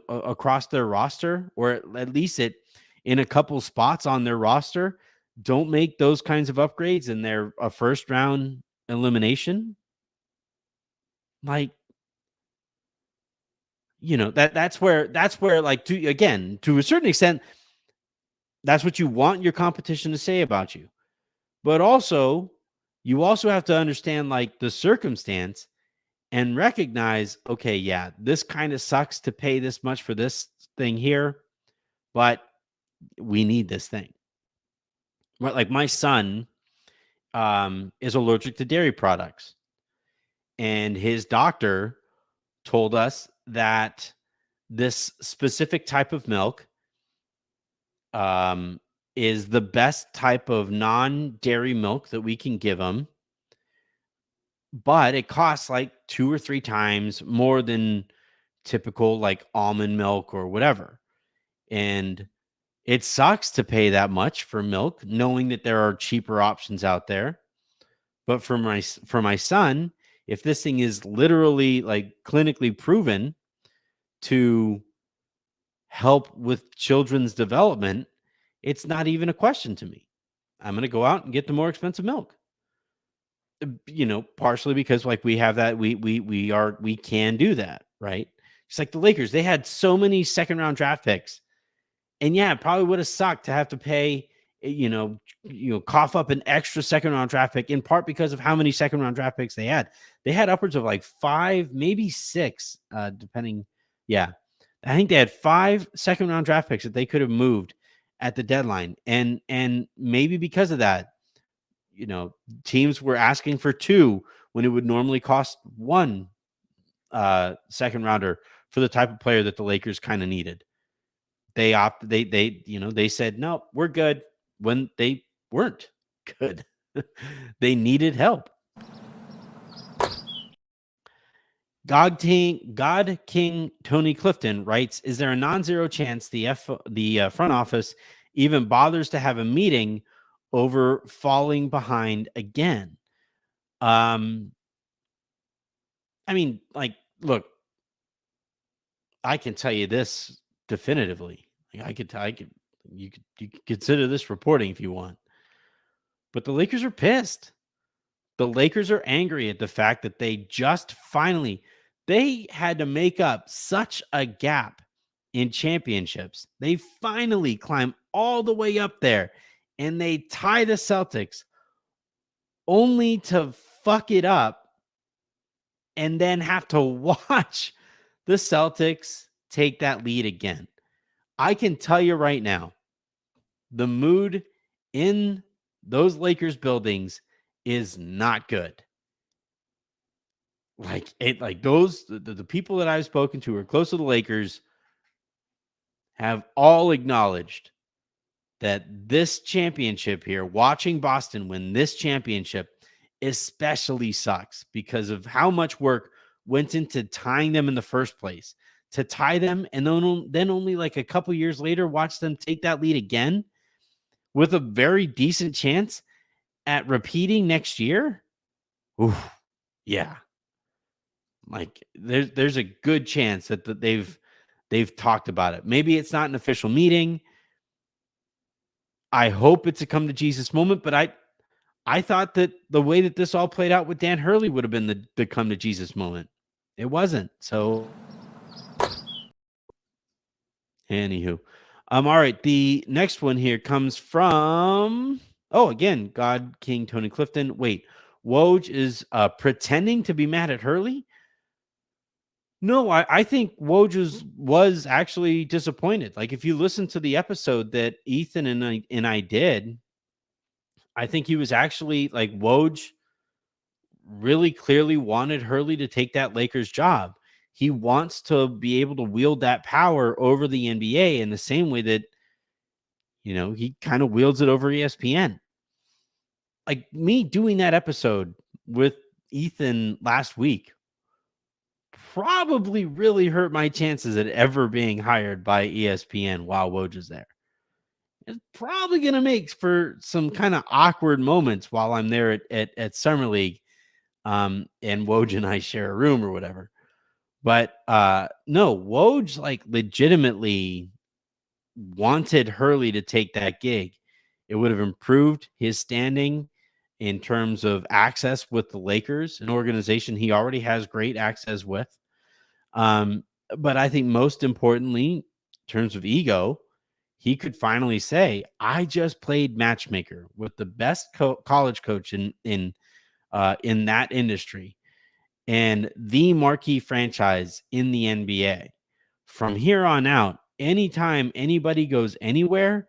across their roster, or at least in a couple spots on their roster, don't make those kinds of upgrades and they're a first round elimination? Like, that's where like, to a certain extent, that's what you want your competition to say about you. But also, you also have to understand like the circumstance and recognize, okay, yeah, this kind of sucks to pay this much for this thing here, but we need this thing. Right? Like my son is allergic to dairy products, and his doctor told us that this specific type of milk is the best type of non-dairy milk that we can give him, but it costs like 2 or 3 times more than typical like almond milk or whatever. And it sucks to pay that much for milk, knowing that there are cheaper options out there. But for my son, if this thing is literally like clinically proven to help with children's development, it's not even a question to me. I'm going to go out and get the more expensive milk. Partially because like we have that, we can do that, right? It's like the Lakers, they had so many second round draft picks, and yeah, it probably would have sucked to have to pay, cough up an extra second round draft pick, in part because of how many second round draft picks they had. They had upwards of like 5, maybe 6, depending. Yeah, I think they had 5 second round draft picks that they could have moved at the deadline, and maybe because of that, teams were asking for 2 when it would normally cost 1 second rounder for the type of player that the Lakers kind of needed. They said, no, we're good, when they weren't good. They needed help. God King Tony Clifton writes, is there a non-zero chance the front office even bothers to have a meeting over falling behind again? I mean, like, look, I can tell you this definitively. You could consider this reporting if you want. But the Lakers are pissed. The Lakers are angry at the fact that they had to make up such a gap in championships. They finally climb all the way up there and they tie the Celtics, only to fuck it up and then have to watch the Celtics take that lead again. I can tell you right now, the mood in those Lakers buildings is not good. Like the people that I've spoken to who are close to the Lakers have all acknowledged that this championship here, watching Boston win this championship, especially sucks because of how much work went into tying them in the first place. To tie them and then only like a couple years later, watch them take that lead again with a very decent chance at repeating next year. Ooh, yeah. Like there's a good chance that they've talked about it. Maybe it's not an official meeting. I hope it's a come to Jesus moment, but I thought that the way that this all played out with Dan Hurley would have been the come to Jesus moment. It wasn't. So anywho. All right. The next one here comes from, again, God King Tony Clifton. Wait, Woj is pretending to be mad at Hurley? No, I think Woj was actually disappointed. Like, if you listen to the episode that Ethan and I did, I think he was actually like, Woj really clearly wanted Hurley to take that Lakers job. He wants to be able to wield that power over the NBA in the same way that, he kind of wields it over ESPN. Like me doing that episode with Ethan last week probably really hurt my chances at ever being hired by ESPN while Woj is there. It's probably going to make for some kind of awkward moments while I'm there at Summer League. And Woj and I share a room or whatever. But no, Woj like legitimately wanted Hurley to take that gig. It would have improved his standing in terms of access with the Lakers, an organization he already has great access with. But I think most importantly, in terms of ego, he could finally say, "I just played matchmaker with the best college coach in that industry and the marquee franchise in the NBA. From here on out, anytime anybody goes anywhere,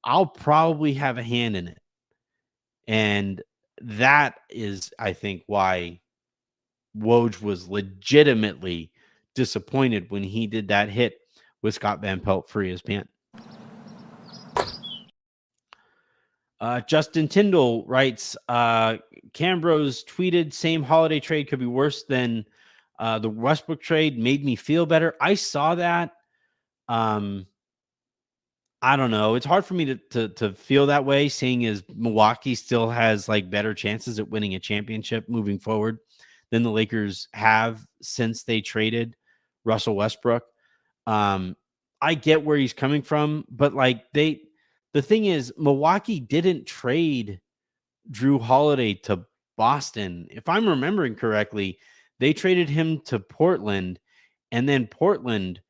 I'll probably have a hand in it." And that is, I think, why Woj was legitimately disappointed when he did that hit with Scott Van Pelt for ESPN. Justin Tyndall writes, Cambros tweeted, same holiday trade could be worse than the Westbrook trade, made me feel better. I saw that. I don't know. It's hard for me to feel that way, seeing as Milwaukee still has like better chances at winning a championship moving forward than the Lakers have since they traded Russell Westbrook. I get where he's coming from, but like the thing is, Milwaukee didn't trade Drew Holiday to Boston. If I'm remembering correctly, they traded him to Portland, and then Portland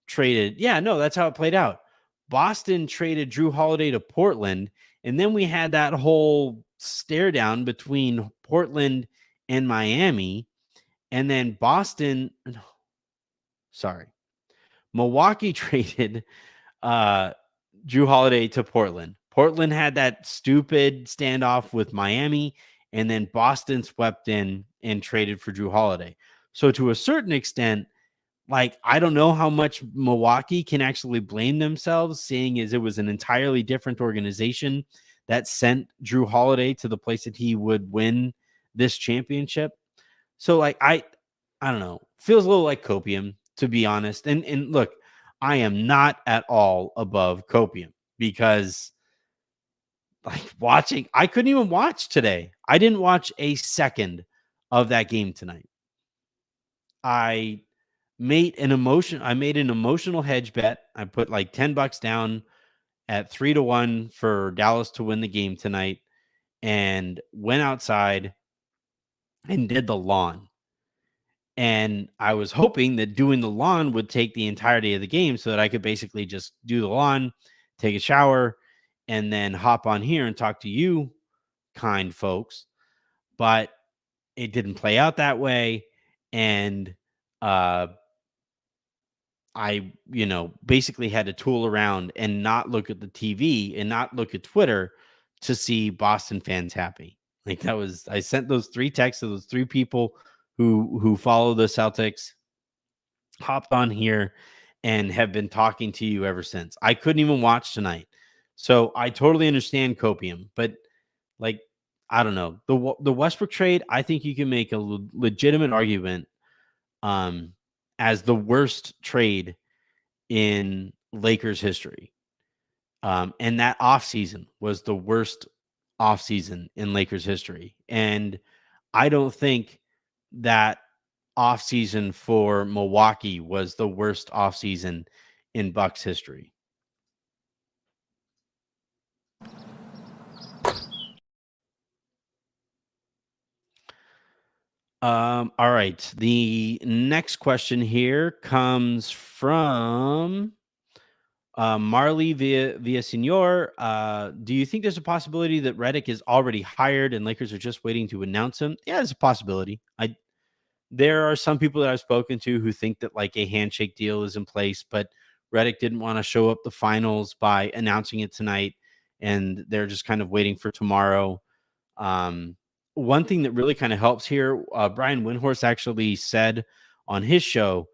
traded. Yeah, no, that's how it played out. Boston traded Drew Holiday to Portland, and then we had that whole stare down between Portland and Miami, and then Milwaukee traded Drew Holiday to Portland. Portland had that stupid standoff with Miami, and then Boston swept in and traded for Drew Holiday. So to a certain extent, like, I don't know how much Milwaukee can actually blame themselves, seeing as it was an entirely different organization that sent Drew Holiday to the place that he would win this championship. So like, I don't know, feels a little like copium, to be honest. And look, I am not at all above copium because like I couldn't even watch today. I didn't watch a second of that game tonight. I made an emotional hedge bet. I put like $10 down at 3-1 for Dallas to win the game tonight and went outside and did the lawn. And I was hoping that doing the lawn would take the entirety of the game so that I could basically just do the lawn, take a shower, and then hop on here and talk to you kind folks. But it didn't play out that way. And I, basically had to tool around and not look at the TV and not look at Twitter to see Boston fans happy. Like I sent those 3 texts to those 3 people who follow the Celtics, hopped on here and have been talking to you ever since. I couldn't even watch tonight. So I totally understand copium, but like, I don't know. The Westbrook trade, I think you can make a legitimate argument as the worst trade in Lakers history. And that offseason was the worst offseason in Lakers history. And I don't think that offseason for Milwaukee was the worst offseason in Bucks history. All right. The next question here comes from Marley via Senor. Do you think there's a possibility that Redick is already hired and Lakers are just waiting to announce him? Yeah, it's a possibility. There are some people that I've spoken to who think that like a handshake deal is in place, but Redick didn't want to show up the finals by announcing it tonight, and they're just kind of waiting for tomorrow. One thing that really kind of helps here, Brian Windhorst actually said on his show,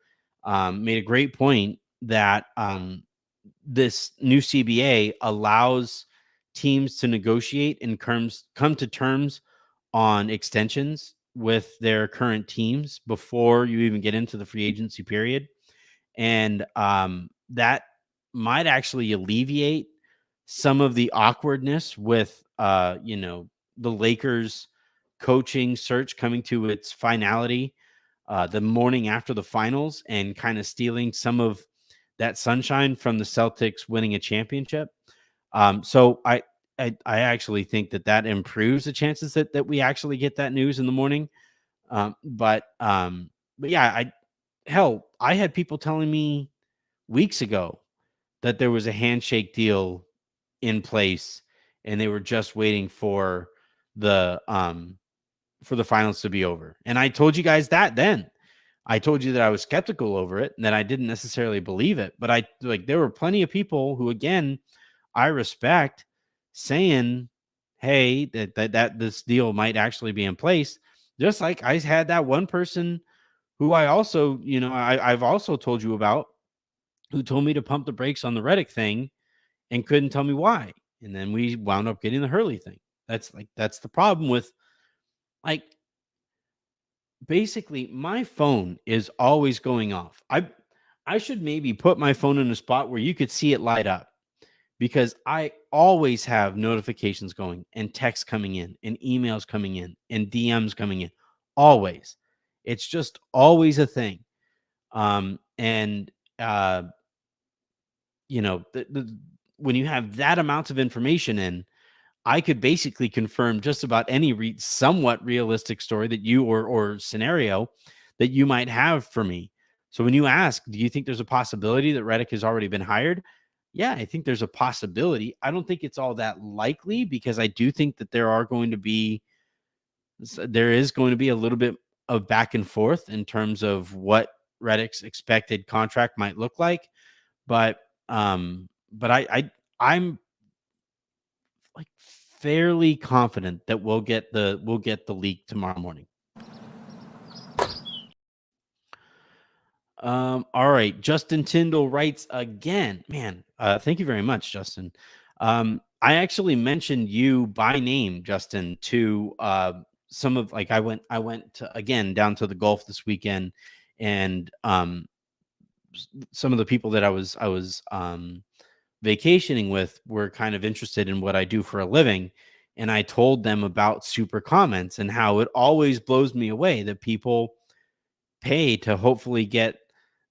made a great point that this new CBA allows teams to negotiate and come to terms on extensions with their current teams before you even get into the free agency period. And that might actually alleviate some of the awkwardness with, the Lakers coaching search coming to its finality the morning after the finals and kind of stealing some of that sunshine from the Celtics winning a championship. So I actually think that improves the chances that we actually get that news in the morning. But yeah, I had people telling me weeks ago that there was a handshake deal in place and they were just waiting the for the finals to be over. And I told you guys that then. I told you that I was skeptical over it and that I didn't necessarily believe it, but there were plenty of people who, again, I respect, saying, "Hey, that this deal might actually be in place." Just like I had that one person who I also, I've also told you about, who told me to pump the brakes on the Redick thing and couldn't tell me why. And then we wound up getting the Hurley thing. That's the problem with, like, basically my phone is always going off. I should maybe put my phone in a spot where you could see it light up, because I always have notifications going and texts coming in and emails coming in and DMs coming in. Always. It's just always a thing. And when you have that amount of information in, I could basically confirm just about any somewhat realistic story that you or scenario that you might have for me. So when you ask, do you think there's a possibility that Redick has already been hired? Yeah, I think there's a possibility. I don't think it's all that likely, because I do think that there is going to be a little bit of back and forth in terms of what Redick's expected contract might look like. But I'm like fairly confident that we'll get the leak tomorrow morning. All right. Justin Tyndall writes again. Man, thank you very much, Justin. I actually mentioned you by name, Justin, to some of, like, I went to, again, down to the Gulf this weekend, and some of the people that I was vacationing with were kind of interested in what I do for a living. And I told them about super comments and how it always blows me away that people pay to hopefully get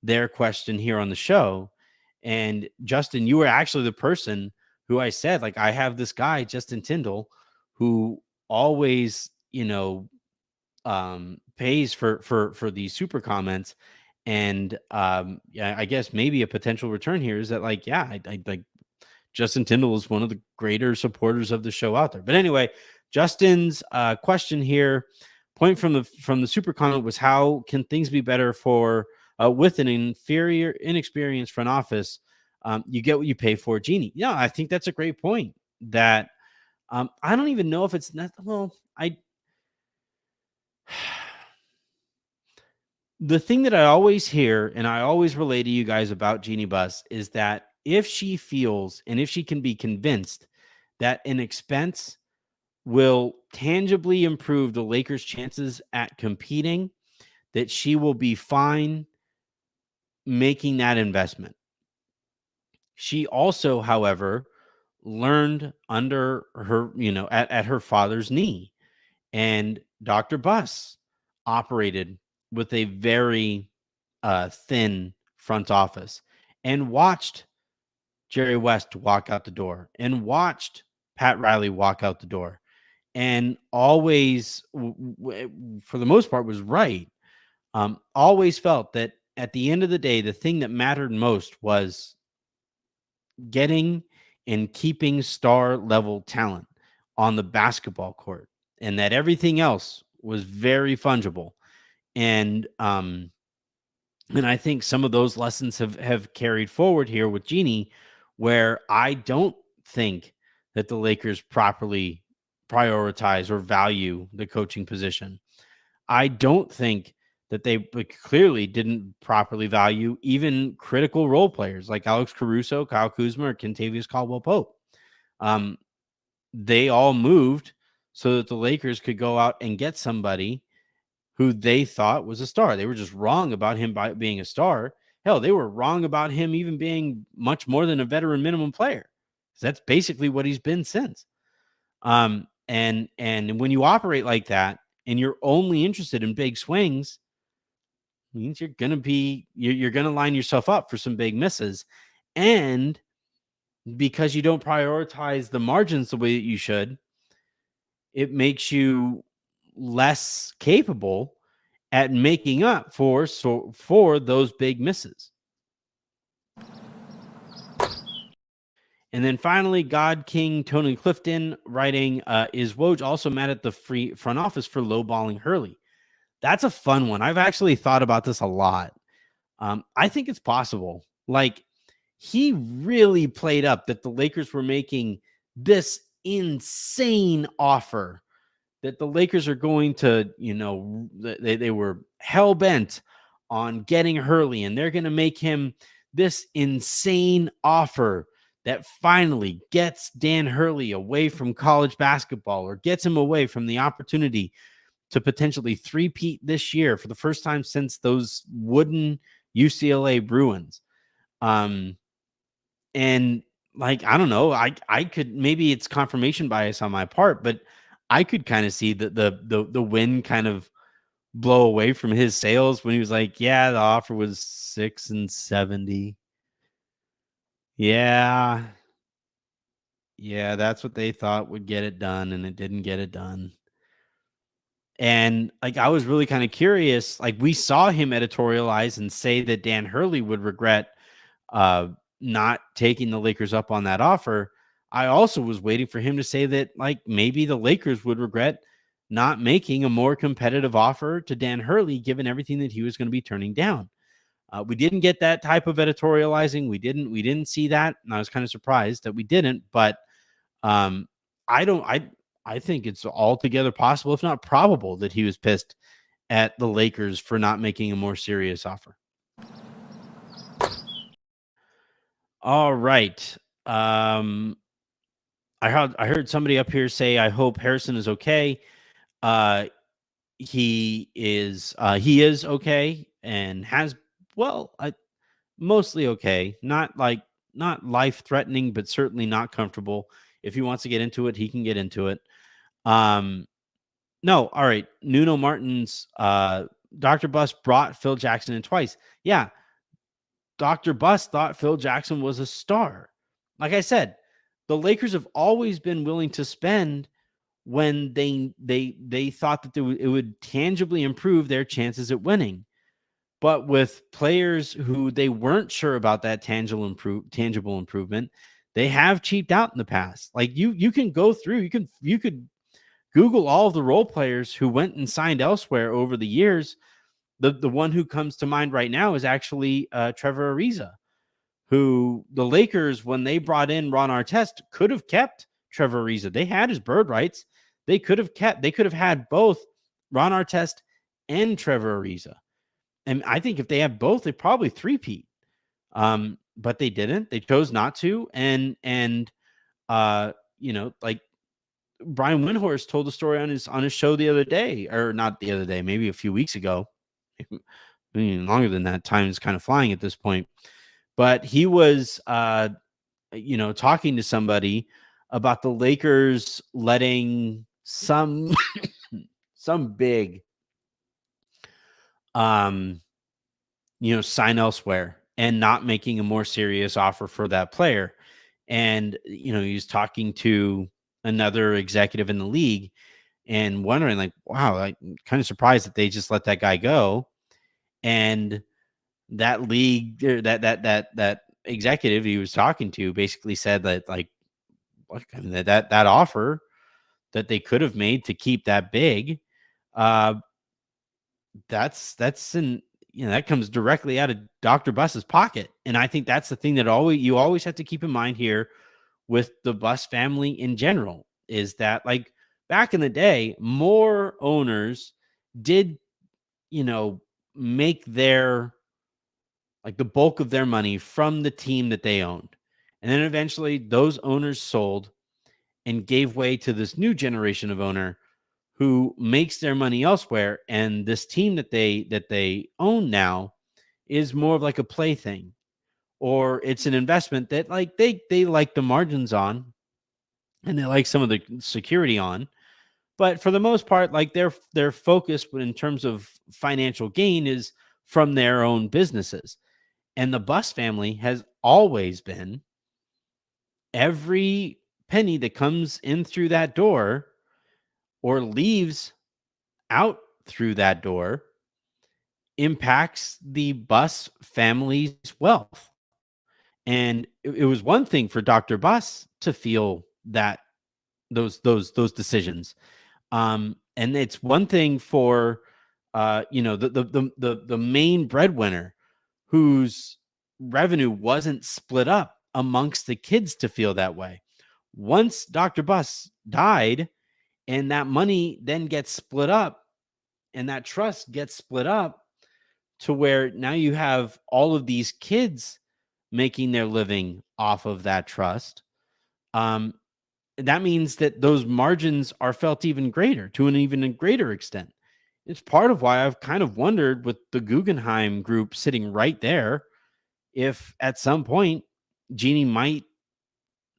their question here on the show. And Justin, you were actually the person who I said, like, I have this guy, Justin Tyndall, who always, pays for these super comments. And yeah, I guess maybe a potential return here is that, like, yeah, I like, Justin Tyndall is one of the greater supporters of the show out there. But anyway, Justin's question here, point from the super comment, was, how can things be better for with an inexperienced front office? You get what you pay for, Jeannie. Yeah, I think that's a great point. That I don't even know if it's not. Well, the thing that I always hear and I always relay to you guys about Jeannie Buss is that if she feels and if she can be convinced that an expense will tangibly improve the Lakers' chances at competing, that she will be fine making that investment. She also, however, learned under her, at her father's knee. And Dr. Buss operated with a very thin front office, and watched Jerry West walk out the door, and watched Pat Riley walk out the door, and always, for the most part, was right. Always felt that at the end of the day, the thing that mattered most was getting and keeping star level talent on the basketball court, and that everything else was very fungible. And I think some of those lessons have carried forward here with Jeannie, where I don't think that the Lakers properly prioritize or value the coaching position. I don't think that they clearly didn't properly value even critical role players like Alex Caruso, Kyle Kuzma, or Kentavious Caldwell-Pope. They all moved so that the Lakers could go out and get somebody who they thought was a star. They were just wrong about him being a star. Hell, they were wrong about him even being much more than a veteran minimum player. That's basically what he's been since. And when you operate like that and you're only interested in big swings, means you're gonna line yourself up for some big misses. And because you don't prioritize the margins the way that you should, it makes you less capable at making up for those big misses. And then finally, God King Tony Clifton writing, is Woj also mad at the front office for lowballing Hurley? That's a fun one. I've actually thought about this a lot. I think it's possible. Like, he really played up that the Lakers were making this insane offer, that the Lakers are going to, they were hell bent on getting Hurley, and they're going to make him this insane offer that finally gets Dan Hurley away from college basketball, or gets him away from the opportunity to potentially three-peat this year for the first time since those wooden UCLA Bruins. And like, I don't know, I could, maybe it's confirmation bias on my part, but I could kind of see the wind kind of blow away from his sails when he was like, yeah, the offer was 6 and 70. Yeah, that's what they thought would get it done, and it didn't get it done. And like, I was really kind of curious. Like, we saw him editorialize and say that Dan Hurley would regret not taking the Lakers up on that offer. I also was waiting for him to say that, like, maybe the Lakers would regret not making a more competitive offer to Dan Hurley, given everything that he was going to be turning down. We didn't get that type of editorializing. We didn't see that, and I was kind of surprised that we didn't. But I think it's altogether possible, if not probable, that he was pissed at the Lakers for not making a more serious offer. All right. I heard somebody up here say, I hope Harrison is okay. He is okay, and has, mostly okay. Not life threatening, but certainly not comfortable. If he wants to get into it, he can get into it. No, all right. Nuno Martins, Dr. Buss brought Phil Jackson in twice. Yeah. Dr. Buss thought Phil Jackson was a star. Like I said, the Lakers have always been willing to spend when they thought that it would tangibly improve their chances at winning. But with players who they weren't sure about that tangible improvement, they have cheaped out in the past. Like, you can go through, you could Google all of the role players who went and signed elsewhere over the years. The one who comes to mind right now is actually Trevor Ariza, who the Lakers, when they brought in Ron Artest, could have kept Trevor Ariza. They had his bird rights. They could have had both Ron Artest and Trevor Ariza. And I think if they had both, they probably three-peat. But they didn't. They chose not to. And like, Brian Windhorst told a story on his show the other day, or not the other day, maybe a few weeks ago. I mean, longer than that. Time is kind of flying at this point. But he was, talking to somebody about the Lakers letting some big, sign elsewhere and not making a more serious offer for that player. And, he was talking to another executive in the league and wondering, like, wow, I'm kind of surprised that they just let that guy go. And that league, that executive he was talking to basically said that, like, that offer that they could have made to keep that big, that's that comes directly out of Dr. Buss's pocket. And I think that's the thing that you always have to keep in mind here with the Buss family in general, is that, like, back in the day, more owners did, make their, like, the bulk of their money from the team that they owned. And then eventually those owners sold and gave way to this new generation of owner who makes their money elsewhere. And this team that they own now is more of like a plaything, or it's an investment that like they like the margins on and they like some of the security on. But for the most part, like their focus in terms of financial gain is from their own businesses. And the Bus family has always been, every penny that comes in through that door or leaves out through that door impacts the Bus family's wealth. And it was one thing for Dr. Bus to feel that those decisions. And it's one thing for the main breadwinner whose revenue wasn't split up amongst the kids to feel that way. Once Dr. Bus died and that money then gets split up and that trust gets split up to where now you have all of these kids making their living off of that trust. That means that those margins are felt even greater, to an even greater extent. It's part of why I've kind of wondered, with the Guggenheim group sitting right there, if at some point Jeannie might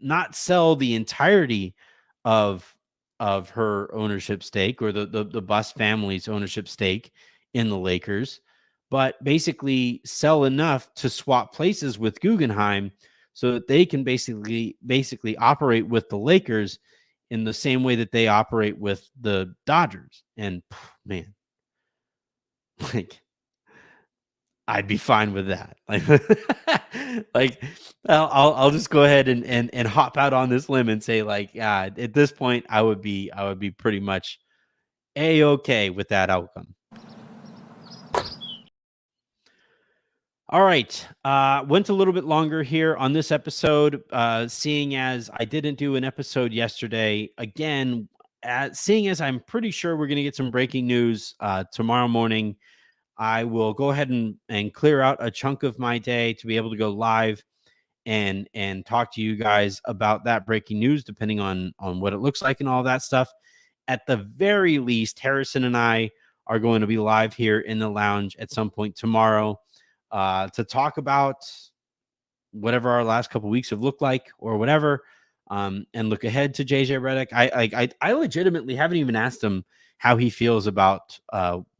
not sell the entirety of her ownership stake, or the Bus family's ownership stake in the Lakers, but basically sell enough to swap places with Guggenheim so that they can basically operate with the Lakers in the same way that they operate with the Dodgers. And man, like, I'd be fine with that. Like, I'll just go ahead and hop out on this limb and say, like, at this point, I would be pretty much A-okay with that outcome. All right. Went a little bit longer here on this episode, seeing as I didn't do an episode yesterday. Again, seeing as I'm pretty sure we're going to get some breaking news tomorrow morning, I will go ahead and clear out a chunk of my day to be able to go live and talk to you guys about that breaking news, depending on what it looks like and all that stuff. At the very least, Harrison and I are going to be live here in the lounge at some point tomorrow to talk about whatever our last couple of weeks have looked like or whatever, and look ahead to JJ Redick. I legitimately haven't even asked him how he feels about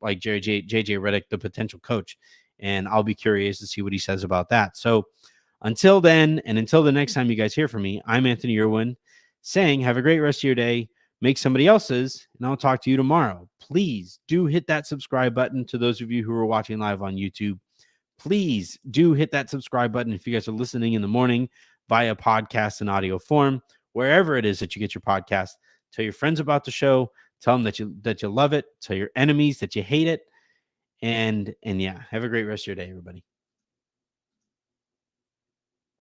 like JJ Redick, the potential coach, and I'll be curious to see what he says about that. So until then, and until the next time you guys hear from me, I'm Anthony Irwin saying have a great rest of your day, make somebody else's, and I'll talk to you tomorrow. Please do hit that subscribe button to those of you who are watching live on YouTube. Please do hit that subscribe button if you guys are listening in the morning via podcast and audio form, wherever it is that you get your podcast. Tell your friends about the show. Tell them that you love it. Tell your enemies that you hate it. And yeah, have a great rest of your day, everybody.